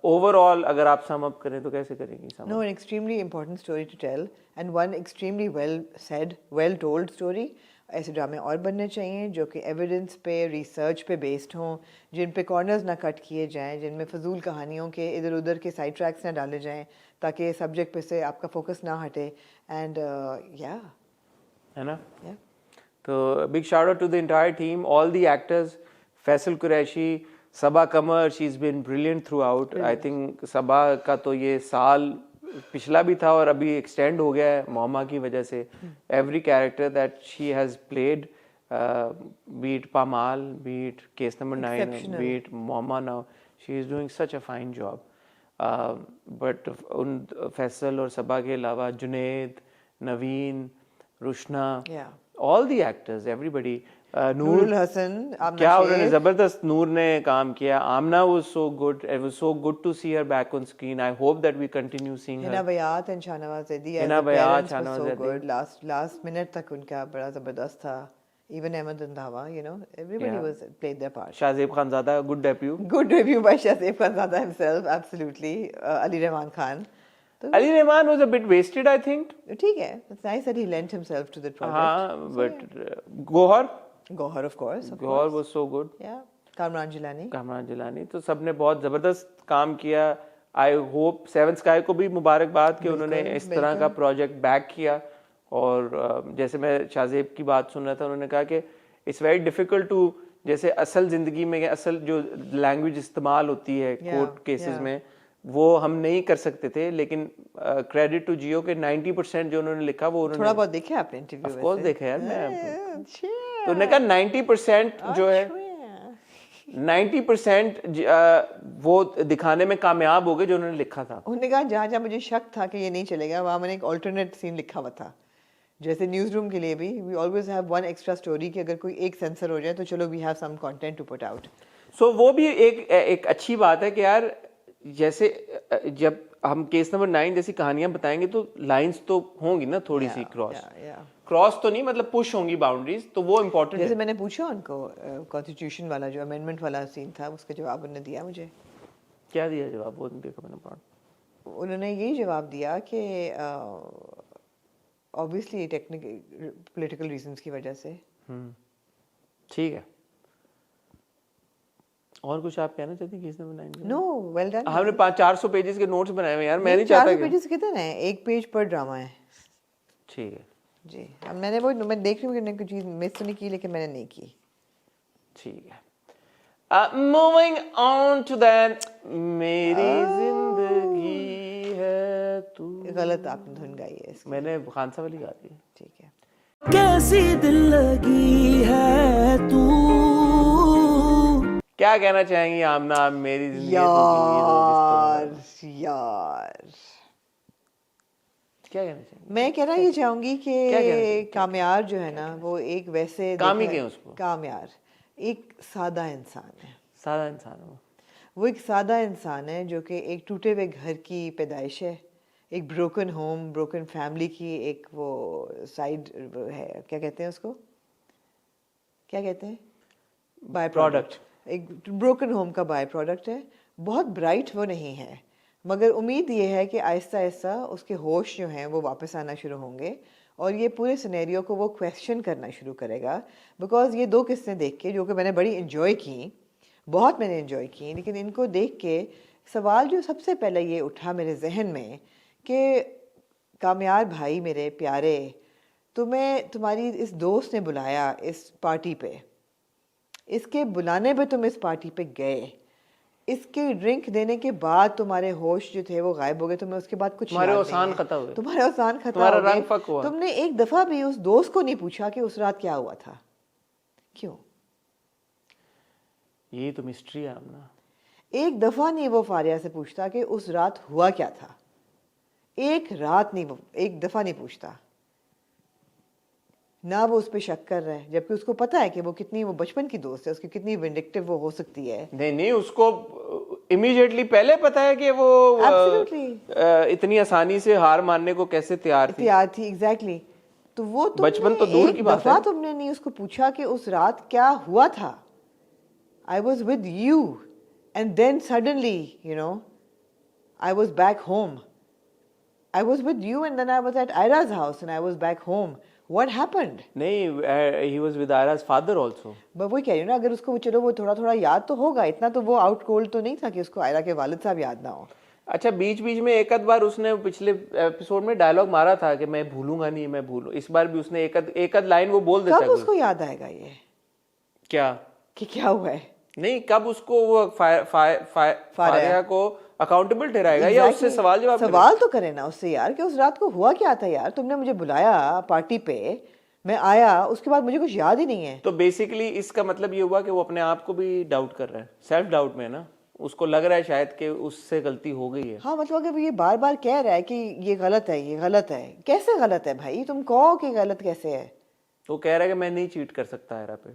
ओवरऑल अगर आप सम अप करें तो कैसे करेंगी सम? No, an extremely important story to tell and one extremely well said, well told story. ऐसे ड्रामे और बनने चाहिए जो कि एविडेंस पे, रिसर्च पे बेस्ड हों, जिन पे कॉर्नर्स ना कट किए जाएं, जिनमें फजूल कहानियों के इधर उधर के साइड ट्रैक्स ना डाले जाएं, ताकि सब्जेक्ट पे से आपका फोकस ना हटे। एंड है ना, तो big shout out to the entire team, all the actors, Faisal Qureshi, Saba Qamar, she is been brilliant throughout. I think Saba का तो ये साल पिछला भी था और अभी एक्सटेंड हो गया है मोमा की वजह से. Every character that she has played, be it Pamaal, be it case number 9, be it Moma, now she is doing such a fine job. But उन फैसल और सबा के अलावा जुनैद, नवीन, Rushna, all the actors, everybody. Nurul Hasan, आमना क्या शेख. उन्होंने जबरदस्त नूर ने काम किया. आमना was so good. It was so good to see her back on screen. I hope that we continue seeing her. Hina बयात and Shahnawaz Zaidi as Hina the बयात, parents were Shahnawaz so Zaidi. good. Last minute तक उनका बड़ा जबरदस्त था. Even Ahmed Randhawa, you know, everybody Yeah. was played their part. Shahzeb Khanzada, good debut. Good review by Shahzeb Khanzada himself, absolutely. Ali Rahman Khan. तो Ali Rahman was a bit wasted, I think. ठीक है. It's nice that he lent himself to the project. हाँ, but Gohar Gohar, of course. Gohar was so good. Yeah. Kamran Jilani. Kamran Jilani, तो सबने बहुत ज़बरदस्त काम किया. आई होप सेवन स्काई को भी मुबारकबाद कि उन्होंने इस तरह का प्रोजेक्ट बैक किया. और जैसे मैं शाहज़ेब की बात सुन रहा था, उन्होंने कहा कि इट्स वेरी डिफ़िकल्ट टू, जैसे असल ज़िंदगी में असल जो लैंग्वेज इस्तेमाल होती है कोर्ट केसेस में, वो हम नहीं कर सकते थे. लेकिन क्रेडिट टू जियो के 90% जो उन्होंने लिखा वो उन्होंने थोड़ा बहुत देखे आपने इंटरव्यू? ऑफ कोर्स देखा यार मैं. अच्छा. तो उन्होंने कहा 90% जो है 90% वो दिखाने में कामयाब हो गए जो उन्होंने लिखा था. उन्होंने कहा जहाँ जहाँ मुझे शक था कि ये नहीं चलेगा, वहाँ मैंने एक ऑल्टरनेट सीन लिखा हुआ था. जैसे न्यूज़ रूम के लिए भी we always have one extra story कि अगर कोई एक सेंसर हो जाए तो चलो we have some content to put out. So वो भी एक अच्छी बात है कि यार जैसे जब हम केस नंबर 9 जैसी कहानियां बताएंगे तो लाइंस तो होंगी ना थोड़ी सी क्रॉस तो नहीं, मतलब पुश होंगी बाउंड्रीज, तो वो इम्पोर्टेंट जैसे है. मैंने पूछा उनको कॉन्स्टिट्यूशन वाला जो अमेंडमेंट वाला सीन था, उसका जवाब उन्होंने दिया मुझे. क्या दिया जवाब? वो नहीं देखा मैंने पढ़ा. उन्होंने यही जवाब दिया कि ऑब्वियसली टेक्निकल पॉलिटिकल रीजंस की वजह से. ठीक है. और कुछ आप कहना चाहती हैं case number 9? No, well done. हमने 400 पेजेस के नोट्स बनाए हुए यार, मैं नहीं चाहता 400 पेजेस कितने हैं? एक पेज पर ड्रामा है. ठीक है जी. अब मैंने वो मैं देख रही हूँ कि मैंने कोई चीज़ मिस तो नहीं की, लेकिन मैंने नहीं की. ठीक है. मूविंग ऑन टू दैट, मेरी जिंदगी है तू. गलत आपने धुन गाई है इसकी. मैंने खानसा वाली गा दी. ठीक है. कैसी दिल लगी है तू. क्या कहना चाहेंगी आमना, आप मेरी जिंदगी यार क्या कहना चाहेंगी? मैं कहना ये चाहूंगी क्या कहना कि चाहेंगी? कामयार जो है ना, वो एक वैसे काम ही देखा- क्या है उसको? कामयार एक सादा इंसान है. सादा इंसान हो. वो एक सादा इंसान है जो कि एक टूटे हुए घर की पैदाइश है, एक ब्रोकन होम, ब्रोकन फैमिली की एक वो साइड है. क्या कहते हैं उसको? क्या कहते हैं? By product. एक ब्रोकन होम का बाय प्रोडक्ट है. बहुत ब्राइट वो नहीं है, मगर उम्मीद ये है कि आहिस्ता आहिस्ता उसके होश जो हैं वो वापस आना शुरू होंगे और ये पूरे सिनेरियो को वो क्वेश्चन करना शुरू करेगा. बिकॉज ये दो किस्सें देख के, जो कि मैंने बड़ी इन्जॉय की, बहुत मैंने इन्जॉय की, लेकिन इनको देख के सवाल जो सबसे पहले ये उठा मेरे जहन में कि कामयार भाई मेरे प्यारे, तुम्हें तुम्हारी इस दोस्त ने बुलाया इस पार्टी पे, इसके बुलाने पे तुम इस पार्टी पे गए, इसके ड्रिंक देने के बाद तुम्हारे होश जो थे वो गायब हो गए, तुम्हें उसके बाद कुछ तुम्हारे याद औसान नहीं है. खता हुए. तुम्हारे औसान खता तुम्हारा हो गए. रंग फक हुआ. तुमने एक दफा भी उस दोस्त को नहीं पूछा कि उस रात क्या हुआ था. क्यों? यही तो मिस्ट्री है आमना. एक दफा नहीं वो फारिया से पूछता कि उस रात हुआ क्या था. एक रात नहीं, वो एक दफा नहीं पूछता. ना वो उस पर शक कर रहा है, जबकि उसको पता है कि वो कितनी, वो बचपन की दोस्त है, उसकी कितनी विंडिक्टिव वो हो सकती है. नहीं, उसको इमीडिएटली पहले पता है कि वो इतनी आसानी से हार मानने को कैसे तैयार थी. एग्जैक्टली. तो वो बचपन तो दूर की बात है. तुमने नहीं उसको पूछा कि उस रात क्या हुआ था. I was with you and then suddenly you know I was back home. I was with you and then I was at Ira's house and I was back home. What happened? नहीं, he was with Ira's father also. But वो कह रही हूँ ना, अगर उसको चलो वो थोड़ा थोड़ा याद तो होगा, इतना तो वो आउट कोल्ड तो नहीं था कि उसको आयरा के वालिद साहब याद ना हो. अच्छा, बीच में एक आध बार उसने पिछले एपिसोड में डायलॉग मारा था कि मैं भूलूंगा नहीं, मैं भूलूं. इस बार भी उसने एक आध लाइन वो बोल देता है. कब उसको याद आएगा ये क्या कि क्या हुआ है? नहीं, कब उसको वो फारिया को अकाउंटेबल ठहराएगा या उससे सवाल जवाब सवाल तो करे ना उससे यार कि उस रात को हुआ क्या था यार, तुमने मुझे बुलाया पार्टी पे, मैं आया, उसके बाद मुझे कुछ याद ही नहीं है। तो बेसिकली इसका मतलब ये हुआ कि वो अपने आप को भी डाउट कर रहा है, सेल्फ डाउट में ना, उसको लग रहा है शायद कि उससे गलती हो गई है। हाँ मतलब अगर ये बार बार कह रहा है कि ये गलत है, ये गलत है, कैसे गलत है भाई, तुम कहो कि गलत कैसे है। वो कह रहा है कि मैं नहीं चीट कर सकता आयरा पे,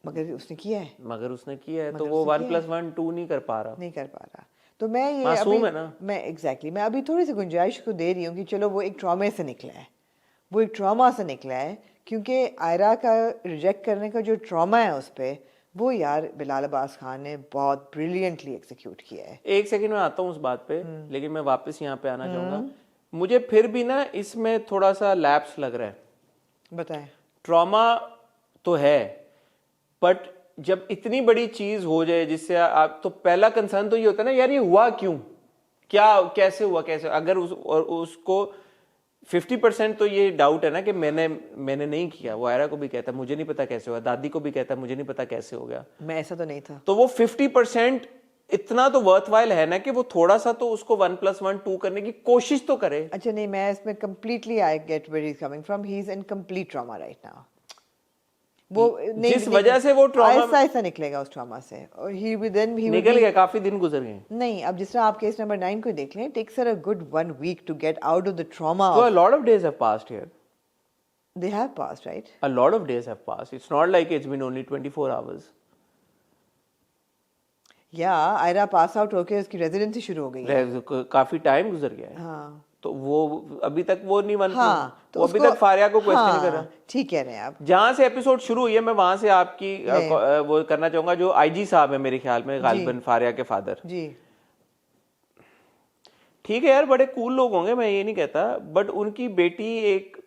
मगर उसने किया है, तो वो 1+1 2 नहीं कर पा रहा। तो मैं ये मासूम अभी है ना। मैं एग्जैक्टली मैं अभी थोड़ी सी गुंजाइश को दे रही हूँ कि चलो वो एक ट्रॉमे से निकला है, वो एक ट्रॉमा से निकला है, क्योंकि आयरा का रिजेक्ट करने का जो ट्रॉमा है उस पर, वो यार बिलाल अब्बास खान ने बहुत ब्रिलियंटली एग्जीक्यूट किया है। एक सेकंड में आता हूँ उस बात पे, लेकिन मैं वापस यहाँ पे आना चाहूंगा। मुझे फिर भी ना इसमें थोड़ा सा लैप्स लग रहा है। बताएं। ट्रॉमा तो है, बट जब इतनी बड़ी चीज हो जाए जिससे आप, तो पहला कंसर्न तो ये होता है ना यार ये हुआ क्यों, क्या कैसे हुआ, कैसे, अगर उसको 50% तो ये डाउट है ना कि मैंने नहीं किया। वो आयरा को भी कहता है मुझे नहीं पता कैसे हुआ, दादी को भी कहता है मुझे नहीं पता कैसे हो गया, मैं ऐसा तो नहीं था। तो वो 50% इतना तो वर्थवाइल है ना कि वो थोड़ा सा तो उसको 1+1 2 करने की कोशिश तो करे। अच्छा नहीं, मैं इसमें completely I get where he's coming from. He's in complete trauma right now. वो जिस वजह से वो ट्रॉमा ऐसा निकलेगा उस ट्रॉमा से, और he निकल गया, काफी दिन गुजर गए। नहीं, अब जिस तरह आप केस नंबर 9 को देख लें, takes her a good 1 week to get out of the trauma. So a lot of days have passed here. They have passed, right? A lot of days have passed. It's not like it's been only 24 hours. या Ayra pass out होके उसकी residency शुरू हो गई है। काफी time गुजर गया है। हाँ। तो वो अभी तक वो नहीं बन, हाँ, तो अभी तक फारिया को क्वेश्चन कर रहा। ठीक कह रहे हैं आप। जहां से एपिसोड शुरू हुई है मैं वहां से आपकी वो करना चाहूंगा। जो आईजी साहब है मेरे ख्याल में गालिबन फारिया के फादर जी, ठीक है यार, बड़े कूल लोग होंगे, मैं ये नहीं कहता, बट उनकी बेटी एक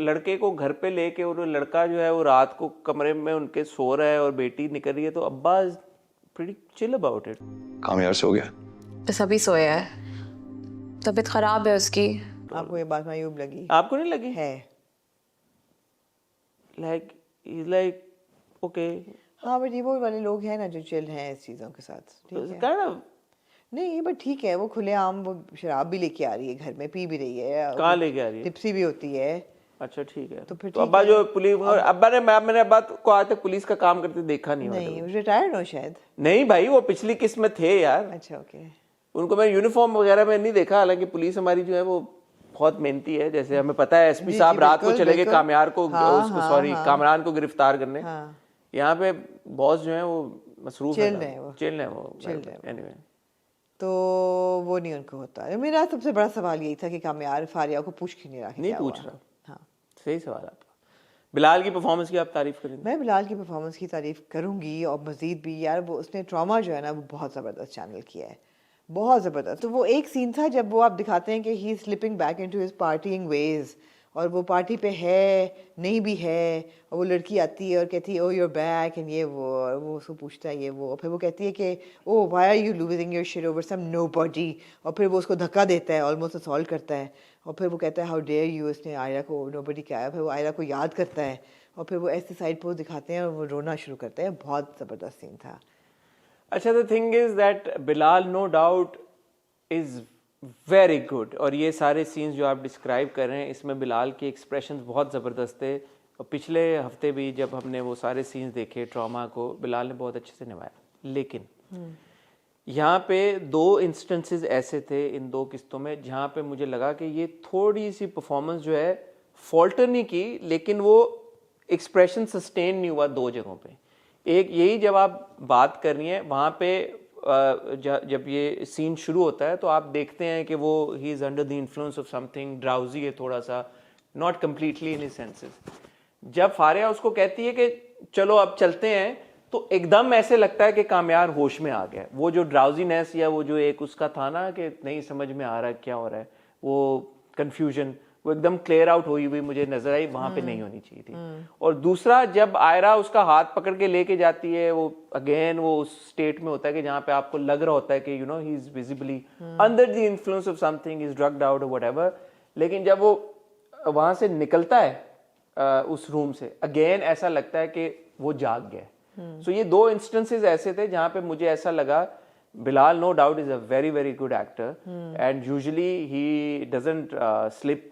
लड़के को घर पे लेके, और लड़का जो है वो रात को कमरे में उनके सो रहा है और बेटी निकल रही है, तो अब्बा pretty chill about it. कामयाब से हो गया, बस अभी सोया है, तबीयत खराब है उसकी। आपको ये बात मायूब लगी? आपको नहीं लगी? है like okay. हाँ बट ये वो वाले लोग हैं ना जो चिल हैं इस चीज़ों के साथ, ठीक है? kind of नहीं बट ठीक है, वो खुलेआम वो शराब भी लेके आ रही है घर में, पी भी रही है, कहाँ लेके आ रही है, टिप्सी भी होती है। अच्छा ठीक है, तो फिर तो अब्बा जो पुलिस, अब्बा ने मैंने अब्बा को आज तक पुलिस का काम करते देखा नहीं। नहीं रिटायर्ड हो शायद। नहीं भाई, वो पिछली किस्त में थे यार। अच्छा ओके। उनको मैं यूनिफॉर्म वगैरह में नहीं देखा, हालांकि पुलिस हमारी जो है वो बहुत मेहनती है, जैसे हमें पता है एसपी साहब रात को चले गए कामयार को, कामरान को गिरफ्तार करने। यहाँ पे बॉस जो है वो मसरूफ है, चिल है वो एनीवे। तो वो नहीं उनको होता। मेरा सबसे बड़ा सवाल यही था कि कामयार फारिया को पूछ क्यों नहीं रहा? नहीं पूछ रहा। हाँ सही सवाल आपका। बिलाल की परफॉर्मेंस की आप तारीफ करेंगे? मैं बिलाल की परफॉर्मेंस की तारीफ करूंगी, और मजीद भी यार वो उसने ट्रॉमा जो है ना वो बहुत ज़बरदस्त चैनल किया है, बहुत ज़बरदस्त। तो वो एक सीन था जब वो आप दिखाते हैं कि he is slipping back into his partying ways, और वो पार्टी पे है नहीं भी है, और वो लड़की आती है और कहती है ओ योर बैक एंड ये वो, और वो उसको पूछता है ये वो, और फिर वो कहती है कि oh why are you losing your shit over some nobody, और फिर वो उसको धक्का देता है, ऑलमोस्ट असॉल्ट करता है, और फिर वो कहता है हाउ डेयर यू, उसने आयरा को नोबडी क्या, फिर वो आयरा को याद करता है, और फिर वो ऐसे साइड पोज दिखाते हैं और वो रोना शुरू करते हैं। बहुत ज़बरदस्त सीन था। अच्छा the thing is that Bilal no doubt is very good, और ये सारे सीन्स जो आप डिस्क्राइब कर रहे हैं इसमें बिलाल के एक्सप्रेशंस बहुत ज़बरदस्त थे, और पिछले हफ्ते भी जब हमने वो सारे सीन्स देखे ट्रॉमा को, बिलाल ने बहुत अच्छे से निभाया। लेकिन यहाँ पे 2 इंस्टेंसेस ऐसे थे इन 2 किस्तों में जहाँ पे मुझे लगा कि ये थोड़ी सी परफॉर्मेंस जो है फॉल्टर नहीं की, लेकिन वो एक्सप्रेशन सस्टेन नहीं हुआ 2 जगहों पे। एक यही जब आप बात कर रही हैं वहाँ पे जब ये सीन शुरू होता है तो आप देखते हैं कि वो he is under the influence of something, drowsy है थोड़ा सा, not completely in his senses. जब फारिया उसको कहती है कि चलो अब चलते हैं, तो एकदम ऐसे लगता है कि कामयार होश में आ गया। वो जो ड्राउजीनेस या वो जो एक उसका था ना कि नहीं समझ में आ रहा है क्या हो रहा है, वो कन्फ्यूजन, वो एकदम क्लियर आउट हुई मुझे नजर आई, वहां पे नहीं होनी चाहिए थी। और दूसरा जब आयरा उसका हाथ पकड़ के लेके जाती है, वो अगेन वो उस स्टेट में होता है कि जहाँ पे आपको लग रहा होता है कि you know he is visibly under the influence of something, is drugged out और व्हाटएवर। लेकिन जब वो वहां से निकलता है उस रूम से, अगेन ऐसा लगता है कि वो जाग गया। सो ये 2 इंस्टेंसेस ऐसे थे जहाँ पे मुझे ऐसा लगा Bilal, no doubt, is a very very good actor, and usually he doesn't slip.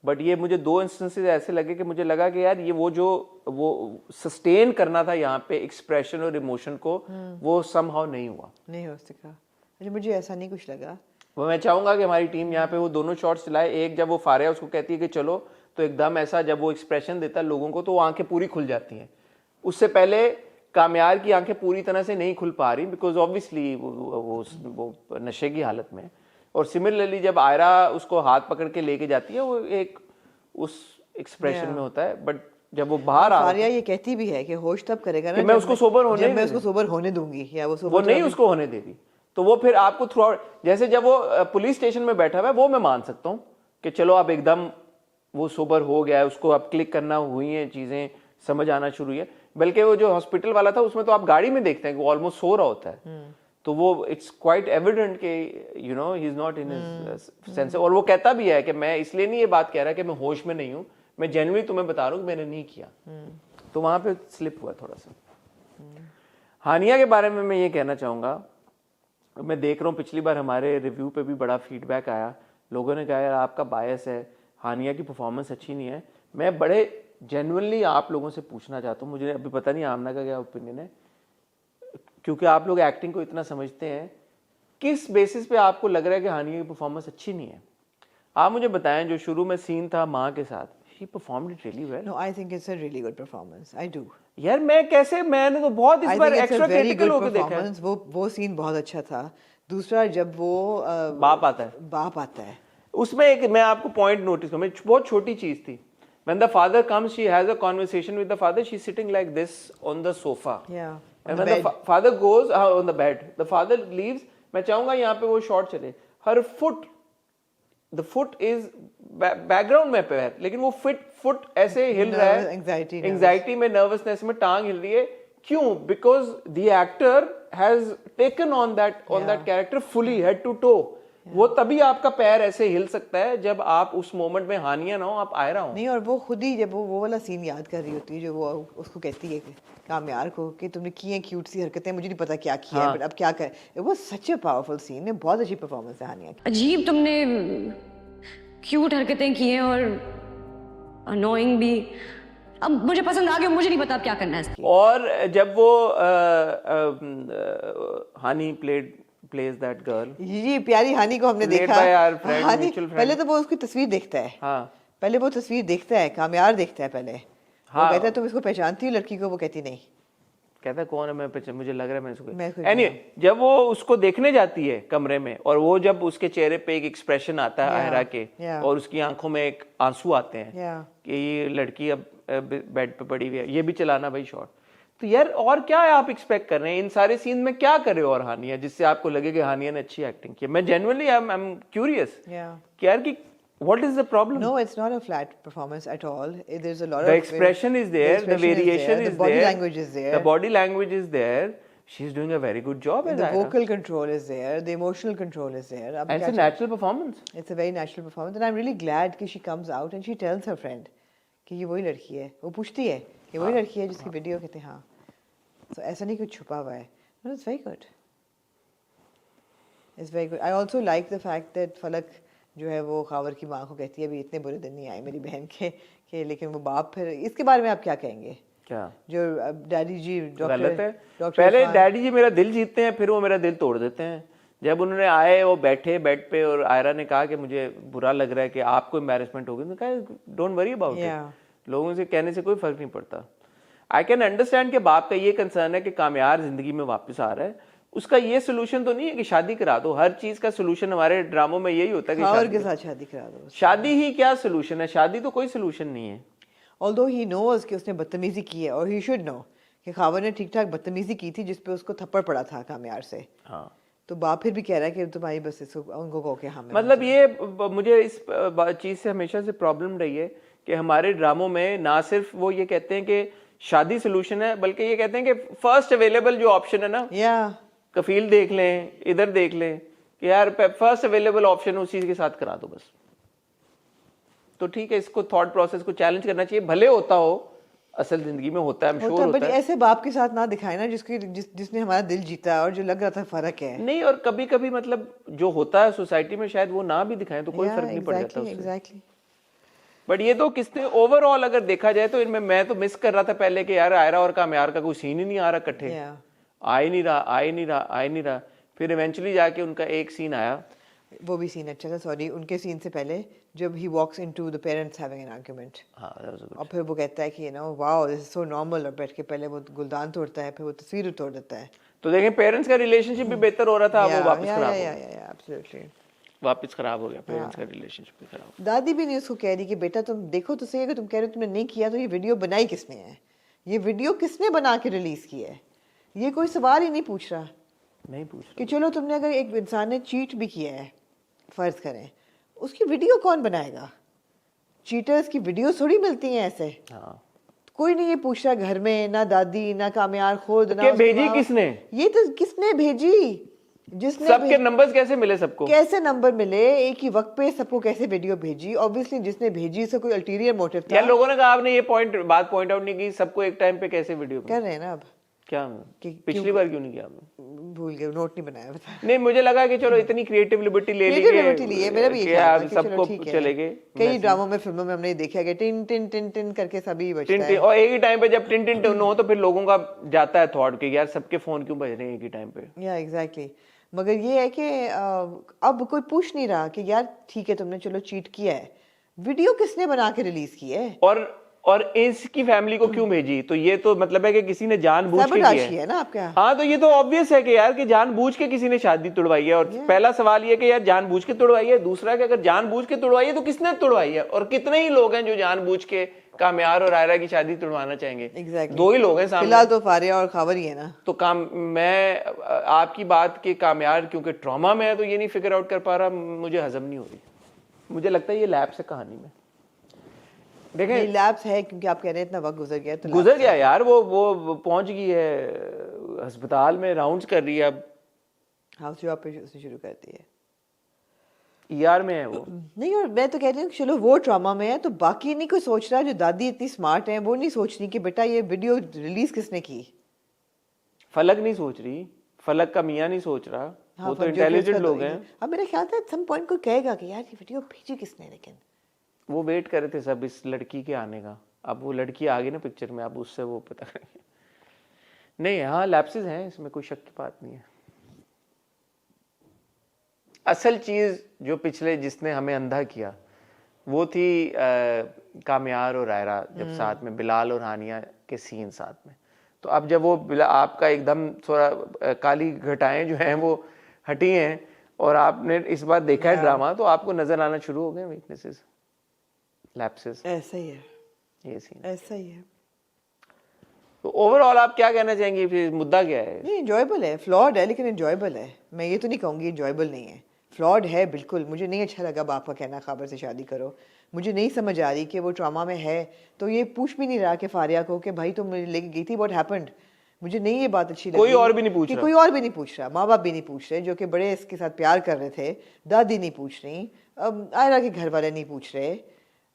But ये मुझे 2 इंस्टेंसेस ऐसे लगे कि मुझे लगा कि यार ये वो सस्टेन करना था यहाँ पे एक्सप्रेशन और इमोशन को, वो समहाउ नहीं हुआ, नहीं हो सका। मुझे ऐसा नहीं कुछ लगा। वो मैं चाहूंगा कि हमारी टीम यहाँ पे वो दोनों शॉट्स चलाए। एक जब वो फारिया उसको कहती है कि चलो, तो एकदम ऐसा जब वो एक्सप्रेशन देता है लोगों को तो वो आंखें पूरी खुल जाती हैं। उससे पहले कामयार की आंखें पूरी तरह से नहीं खुल पा रही, बिकॉज ऑब्वियसली वो नशे की हालत में। और सिमिलरली जब आयरा उसको हाथ पकड़ के लेके जाती है, वो एक उस एक्सप्रेशन में होता है, बट जब वो बाहर आ फारिया ये कहती भी है कि होश तब करेगा ना मैं उसको सोबर होने दूंगी, या वो नहीं उसको होने देगी। तो वो फिर आपको थ्रू आउट, जैसे जब वो पुलिस स्टेशन में बैठा हुआ है, वो मैं मान सकता हूँ कि चलो अब एकदम वो सोबर हो गया है, उसको अब क्लिक करना हुई है, चीजें समझ आना शुरू हुई है। बल्कि वो जो हॉस्पिटल वाला था उसमें तो आप गाड़ी में देखते हैं कि वो ऑलमोस्ट सो रहा होता है, तो वो इट्स क्वाइट एविडेंट कि you know he is not in his sense. और वो कहता भी है कि मैं इसलिए नहीं ये बात कह रहा कि मैं होश में नहीं हूँ, मैं जेन्युइनली तुम्हें बता रहा हूँ कि मैंने नहीं किया। तो वहां पे स्लिप हुआ थोड़ा सा। हानिया के बारे में मैं ये कहना चाहूंगा, मैं देख रहा हूँ पिछली बार हमारे रिव्यू पे भी बड़ा फीडबैक आया, लोगों ने कहा यार आपका बायस है, हानिया की परफॉर्मेंस अच्छी नहीं है। मैं बड़े जेन्युइनली आप लोगों से पूछना चाहता हूँ, मुझे अभी पता नहीं आमना का क्या ओपिनियन है, क्योंकि आप लोग एक्टिंग को इतना समझते हैं, किस बेसिस पे आपको लग रहा है कि हानिया की परफॉर्मेंस अच्छी नहीं है? आप मुझे बताएं, जो शुरू में सीन था माँ के साथ, she performed it really well. No, I think it's a really good performance. I do. यार मैंने तो बहुत इस बार एक्स्ट्रा क्रिटिकल होकर देखा है। वो सीन बहुत अच्छा था। दूसरा जब वो बाप आता है उसमें, एक मैं आपको पॉइंट नोटिस करूं, बहुत छोटी चीज थी। When the father comes, she has a conversation with the father. She's sitting like this on the sofa. Yeah. And when the father goes on the bed, the father leaves. मैं चाहूंगा यहाँ पे वो शॉट चले, her foot, the foot is background में पे है, लेकिन वो फुट ऐसे हिल रहा है, एंजाइटी में, नर्वसनेस में टांग हिल रही है। क्यों? Because the actor has taken on that character fully, head to toe. वो तभी आपका पैर ऐसे हिल सकता है जब आप उस मोमेंट में हानिया ना हो, आप आयरा हो। नहीं, और वो खुद ही जब वो वाला सीन याद कर रही होती है, जो वो उसको कहती है कामयार को कि तुमने की हैं क्यूट सी हरकतें, मुझे नहीं पता क्या किया है, बट अब क्या कर। It was such a powerful scene, बहुत अच्छी परफॉर्मेंस है हानिया की। अजीब तुमने क्यूट हरकतें की हैं और अनोइंग भी। अब मुझे पसंद आ गया, मुझे नहीं पता अब क्या करना है। और जब वो हानी प्लेज दैट गर्ल, ये प्यारी हानी को हमने देखा, हानी पहले तो वो उसकी तस्वीर देखता है, पहले वो तस्वीर देखता है, कामयार देखता है पहले, वो कहता है तुम इसको पहचानती हो लड़की को? वो कहती नहीं, कहता है कौन है, मैं मुझे लग रहा है मैं इसको। Anyway, जब वो उसको देखने जाती है कमरे में, और वो जब उसके चेहरे पे एक एक्सप्रेशन आता है आयरा के, और उसकी आंखों में एक आंसू आते हैं कि ये लड़की अब बेड पे पड़ी हुई है, ये भी चलाना भाई शॉट। तो यार और क्या है आप एक्सपेक्ट कर रहे हैं इन सारे सीन में? क्या करे और हानिया, जिससे आपको लगे कि हानिया ने अच्छी एक्टिंग की? मैं जेन्युइनली आई एम क्यूरियस कि यार कि what is the problem? No, it's not a flat performance at all. There's a lot of the expression is there, the variation is there, the body language is there, the body language is there. She's doing a very good job. The vocal control is there, the emotional control is there. And it's a natural performance. It's a very natural performance, and I'm really glad कि she comes out and she tells her friend कि ये वही लड़की है। वो पूछती है कि वही लड़की है जिसकी वीडियो कहते हैं, हाँ। So ऐसा नहीं कुछ छुपा हुआ है। No, it's very good. It's very good. I also like the fact that फलक जो है वो खावर की माँ को कहती है अभी इतने बुरे दिन नहीं आए मेरी बहन के, लेकिन वो बाप, फिर इसके बारे में आप क्या कहेंगे? क्या जो डैडी जी गलत है? पहले डैडी जी मेरा दिल जीतते हैं, फिर वो मेरा दिल तोड़ देते हैं। जब उन्होंने आए, वो बैठे बेड पे, और आयरा ने कहा कि मुझे बुरा लग रहा है कि आपको एम्बैरेसमेंट होगी, तो कहा डोंट वरी अबाउट इट, लोगों से कहने से कोई फर्क नहीं पड़ता। आई कैन अंडरस्टैंड कि बाप का ये कंसर्न है कि कामयार जिंदगी में वापस आ रहा है, उसका ये सोल्यूशन तो नहीं है कि शादी करा दो। हर चीज का सोल्यूशन हमारे ड्रामों में यही होता है कि खावर के साथ शादी करा दो। शादी ही क्या सोल्यूशन है? शादी तो कोई सोल्यूशन नहीं है। Although he knows कि उसने बदतमीजी की है, और he should know कि खावर ने ठीक ठाक बदतमीजी की थी जिसपे उसको थप्पड़ पड़ा था कामयार से। हाँ, तो बाप फिर भी कह रहा है कि तुम्हारी बस इसको उनको कहो कि हाँ। मतलब ये मुझे इस चीज से हमेशा से प्रॉब्लम रही है कि हमारे ड्रामों में ना सिर्फ वो ये कहते हैं कि शादी सोल्यूशन है, बल्कि ये कहते हैं कि फर्स्ट अवेलेबल जो ऑप्शन है ना, कफील देख लें, इधर देख लें, कि यार फर्स्ट अवेलेबल ऑप्शन उसी के साथ करा दो बस। तो ठीक है, इसको थॉट प्रोसेस को चैलेंज करना चाहिए, भले होता हो असल जिंदगी में होता है, I'm sure होता है, होता बट है। ऐसे बाप के साथ ना दिखाए ना जिसने हमारा दिल जीता और जो लग रहा था फर्क है। नहीं, और कभी कभी मतलब जो होता है सोसाइटी में शायद वो ना भी दिखाएं तो कोई फर्क नहीं पड़ जाता उससे। एग्जैक्टली। बट ये तो किसने ओवरऑल अगर देखा जाए तो इनमें मैं तो मिस कर रहा था पहले कि यार आयरा और कामयार का कोई सीन ही नहीं आ रहा इकट्ठे, आ ही नहीं रहा। फिर इवेंचुअली जाके उनका एक सीन आया, वो भी सीन अच्छा था, सॉरी, उनके सीन से पहले जब he walks into the parents having an argument, और फिर वो कहता है कि you know wow this is so normal, और बैठ के पहले वो गुलदान तोड़ता है, फिर वो तस्वीर तोड़ देता है। तो देखें पेरेंट्स का रिलेशनशिप भी बेहतर हो रहा था, वो वापस खराब हो गया। एब्सोल्युटली वापस खराब हो गया, पेरेंट्स का रिलेशनशिप भी खराब हो गया। दादी भी नहीं उसको कह रही कि बेटा तुम देखो तो सही, अगर तुम कह रहे हो तुमने नहीं किया तो ये वीडियो बनाई किसने है, ये वीडियो किसने बना के रिलीज की है, ये कोई सवाल ही नहीं पूछ रहा। नहीं पूछ कि चलो तुमने अगर एक इंसान ने चीट भी किया है, फर्ज करें, उसकी वीडियो कौन बनाएगा? चीटर्स की वीडियो थोड़ी मिलती हैं ऐसे। हाँ। कोई नहीं ये पूछ रहा घर में, ना दादी ना कामयार खुद, ना भेजी किसने, ये तो किसने भेजी, जिसने सबके नंबर्स कैसे मिले, सबको कैसे नंबर मिले, एक ही वक्त पे सबको कैसे वीडियो भेजी? ऑब्वियसली जिसने भेजी उसका कोई अल्टीरियर मोटिव था। यार लोगों ने कहा आपने ये बात पॉइंट आउट नहीं की, सबको एक टाइम पे कैसे वीडियो कर रहे हैं ना अब, क्या पिछली बार क्यों नहीं किया आपने? भूल गए, नोट नहीं बनाया, बता। नहीं, मुझे लगा कि चलो इतनी क्रिएटिव लिबर्टी ले ली है, मेरा भी आप सबको चलेगे। कई ड्रामों में, फिल्मों में हमने देखा है टिन टिन टिन टिन करके सभी बजता है, और एक ही टाइम पे जब टिन टिन टन हो तो फिर लोगों का जाता है थॉट कि यार सबके फोन क्यों बज रहे हैं एक ही टाइम पे। या एग्जैक्टली। मगर ये है कि अब कोई पूछ नहीं रहा कि यार ठीक है तुमने चलो चीट किया है, वीडियो किसने बना के रिलीज की है, और इसकी फैमिली को क्यों भेजी? तो ये तो मतलब है कि किसी ने जानबूझ के किया है ना आपका। हाँ, तो ये तो ऑब्वियस है कि यार कि जानबूझ के किसी ने शादी तुड़वाई है। और पहला सवाल ये कि यार जानबूझ के तुड़वाई है, दूसरा कि अगर जानबूझ के तुड़वाई है तो किसने तुड़वाई है, और कितने ही लोग हैं जो जानबूझ के कामयार और आयरा की शादी तुड़वाना चाहेंगे? exactly. दो ही लोग हैं सामने, फिलहाल तो फारिया और खावर ही है ना। तो मैं आपकी बात के कामयार क्योंकि ट्रॉमा में है तो ये नहीं फिगर आउट कर पा रहा, मुझे हजम नहीं हो रही। मुझे लगता है ये लैप्स है कहानी में। देखें लैप्स है क्योंकि आप कह रहे हैं इतना वक्त गुजर गया, तो गुजर गया यार, वो पहुंच गई है अस्पताल में, राउंड्स कर रही है, अब हाउस जॉब पे उसने शुरू कर दी है, ईआर में है वो। नहीं, और मैं तो कहती हूँ चलो वो ट्रॉमा में है तो बाकी नहीं कोई सोच रहा, जो दादी इतनी स्मार्ट है वो नहीं सोच रही कि बेटा ये वीडियो रिलीज किसने की। फलक नहीं सोच रही, फलक का मियाँ नहीं सोच रहा, वो तो इंटेलिजेंट लोग हैं। अब मेरा ख्याल था सम पॉइंट कोई कहेगा कि यार ये वीडियो भेजी किसने, लेकिन वो वेट कर रहे थे सब इस लड़की के आने का। अब वो लड़की आ गई ना पिक्चर में, अब उससे वो पता करेंगे। नहीं, हाँ लैप्सेस हैं, इसमें कोई शक की बात नहीं है। असल चीज जो पिछले जिसने हमें अंधा किया वो थी कामयार और आयरा, जब साथ में बिलाल और हानिया के सीन साथ में। तो अब जब वो आपका एकदम थोड़ा काली घटाएं जो हैं वो हटी हैं और आपने इस बार देखा है ड्रामा, तो आपको नजर आना शुरू हो गए वीकनेसेस, लैप्सेस। ऐसा ही है, ये सीन ऐसा ही है। तो ओवरऑल आप क्या कहना चाहेंगे, फिर मुद्दा क्या है? नहीं, एंजॉयबल है, फ्लॉड है लेकिन एंजॉयबल है। मैं ये तो नहीं कहूँगी एंजॉयबल नहीं है, फ्लॉड है बिल्कुल। मुझे नहीं अच्छा लगा बाप का कहना खाबर से शादी करो, मुझे नहीं समझ आ रही कि वो ट्रॉमा में है तो ये पूछ भी नहीं रहा कि फारिया को कि भाई तुम मुझे लेके गई थी, व्हाट हैपेंड। मुझे नहीं ये बात अच्छी लगी, कोई और भी नहीं पूछ रहा, कोई और भी नहीं पूछ रहा, माँ बाप भी नहीं पूछ रहे जो कि बड़े इसके साथ प्यार कर रहे थे, दादी नहीं पूछ रही, आयरा के घर वाले नहीं पूछ रहे,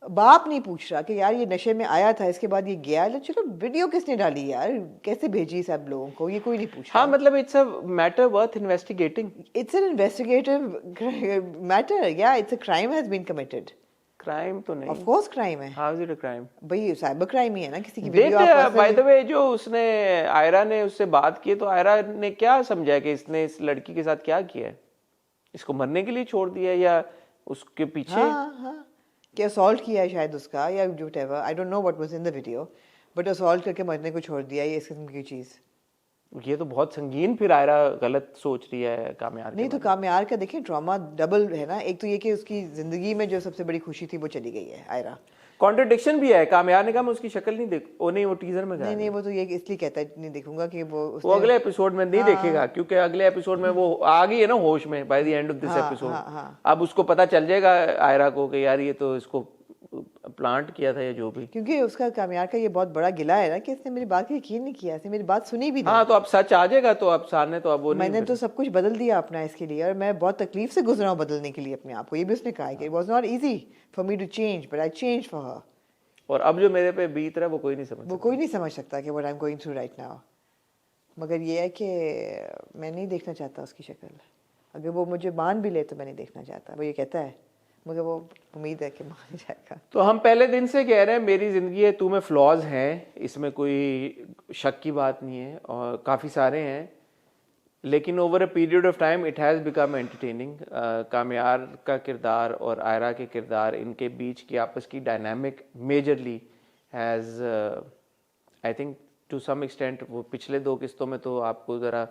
बाप नहीं पूछ रहा कि यार ये नशे में आया था इसके बाद ये गया, चलो वीडियो किसने डाली यार, कैसे भेजी सब लोगों को, ये कोई नहीं पूछ रहा। हाँ, मतलब it's a matter worth investigating, it's an investigative matter, या it's a crime has been committed. Crime तो नहीं, ऑफ कोर्स क्राइम है। How is it a crime? भाई साइबर क्राइम ही है ना, किसी की वीडियो आप बाय द वे जो उसने आयरा ने उससे बात की तो आयरा ने क्या समझा कि इसने इस लड़की के साथ क्या किया है, इसको मरने के लिए छोड़ दिया या उसके पीछे? हाँ, कि असॉल्ट किया है शायद उसका, या whatever, I don't know what was in the video, but assault करके मरने को छोड़ दिया, ये इस किस्म की चीज। ये तो बहुत संगीन, फिर आयरा गलत सोच रही है कामयार। नहीं तो कामयार का देखिए ड्रामा डबल है ना, एक तो ये कि उसकी जिंदगी में जो सबसे बड़ी खुशी थी वो चली गई है आयरा। कॉन्ट्रडिक्शन भी है, कामयार ने कहा मैं उसकी शक्ल नहीं देख, वो नहीं, वो टीजर में गया। नहीं, वो तो ये इसलिए कहता है नहीं देखूंगा कि वो अगले एपिसोड में नहीं देखेगा, क्योंकि अगले एपिसोड में वो आ गई है ना होश में by the end of this episode. अब उसको पता चल जाएगा आयरा को कि यार ये तो इसको प्लांट किया था या जो भी, क्योंकि उसका कामयार का ये बहुत बड़ा गिला है ना कि इसने मेरी बात का यकीन नहीं किया, इसने मेरी बात सुनी भी नहीं। हाँ, तो अब सच आ जाएगा तो अब सामने, तो अब वो मैंने तो सब कुछ बदल दिया अपना इसके लिए, और मैं बहुत तकलीफ से गुजरा हूँ बदलने के लिए अपने आप को। ये भी उसने कहा कि it was not easy for me to change but I change for her. और अब जो मेरे पे बीत रहा है वो कोई नहीं समझ वो कोई नहीं समझ सकता कि what I am going through right now. मगर ये है कि मैं नहीं देखना चाहता उसकी शक्ल। अगर वो मुझे मान भी ले तो मैं नहीं देखना चाहता। वो ये कहता है, मगर वो उम्मीद है कि मान जाएगा। तो हम पहले दिन से कह रहे हैं मेरी ज़िंदगी है, तू में फ्लॉज हैं, इसमें कोई शक की बात नहीं है, और काफ़ी सारे हैं, लेकिन over a period of time it has become entertaining. Kamyar का किरदार और आयरा के किरदार, इनके बीच की आपस की dynamic majorly has I think to some extent, वो पिछले 2 किस्तों में तो आपको ज़रा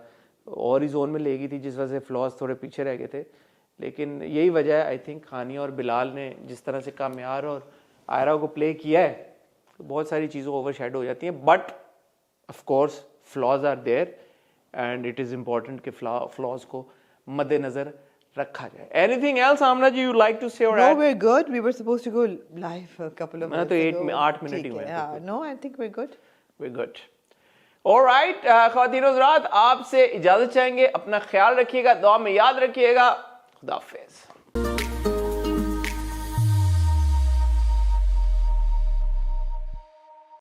और ही जोन में ले गई थी, जिस वजह से फ्लॉज थोड़े पीछे रह गए थे। लेकिन यही वजह है आई थिंक हानिया और बिलाल ने जिस तरह से कामयार और आयरा को प्ले किया है, तो बहुत सारी चीज़ें ओवरशैडो हो जाती हैं। But of course flaws are there and it is important कि फ्लॉज को मद्देनजर रखा जाए। Anything else Amna ji you like to say? No, we're good. We were supposed to go live a couple of मैं तो minutes ago. 8 मिनट ही हुए हैं। Yeah, no, I think we're good. We're good. Alright, ख़वातीन और हज़रात, आपसे इजाज़त चाहेंगे। अपना ख्याल रखिएगा, दुआ में याद रखिएगा। खुदा हाफ़िज़।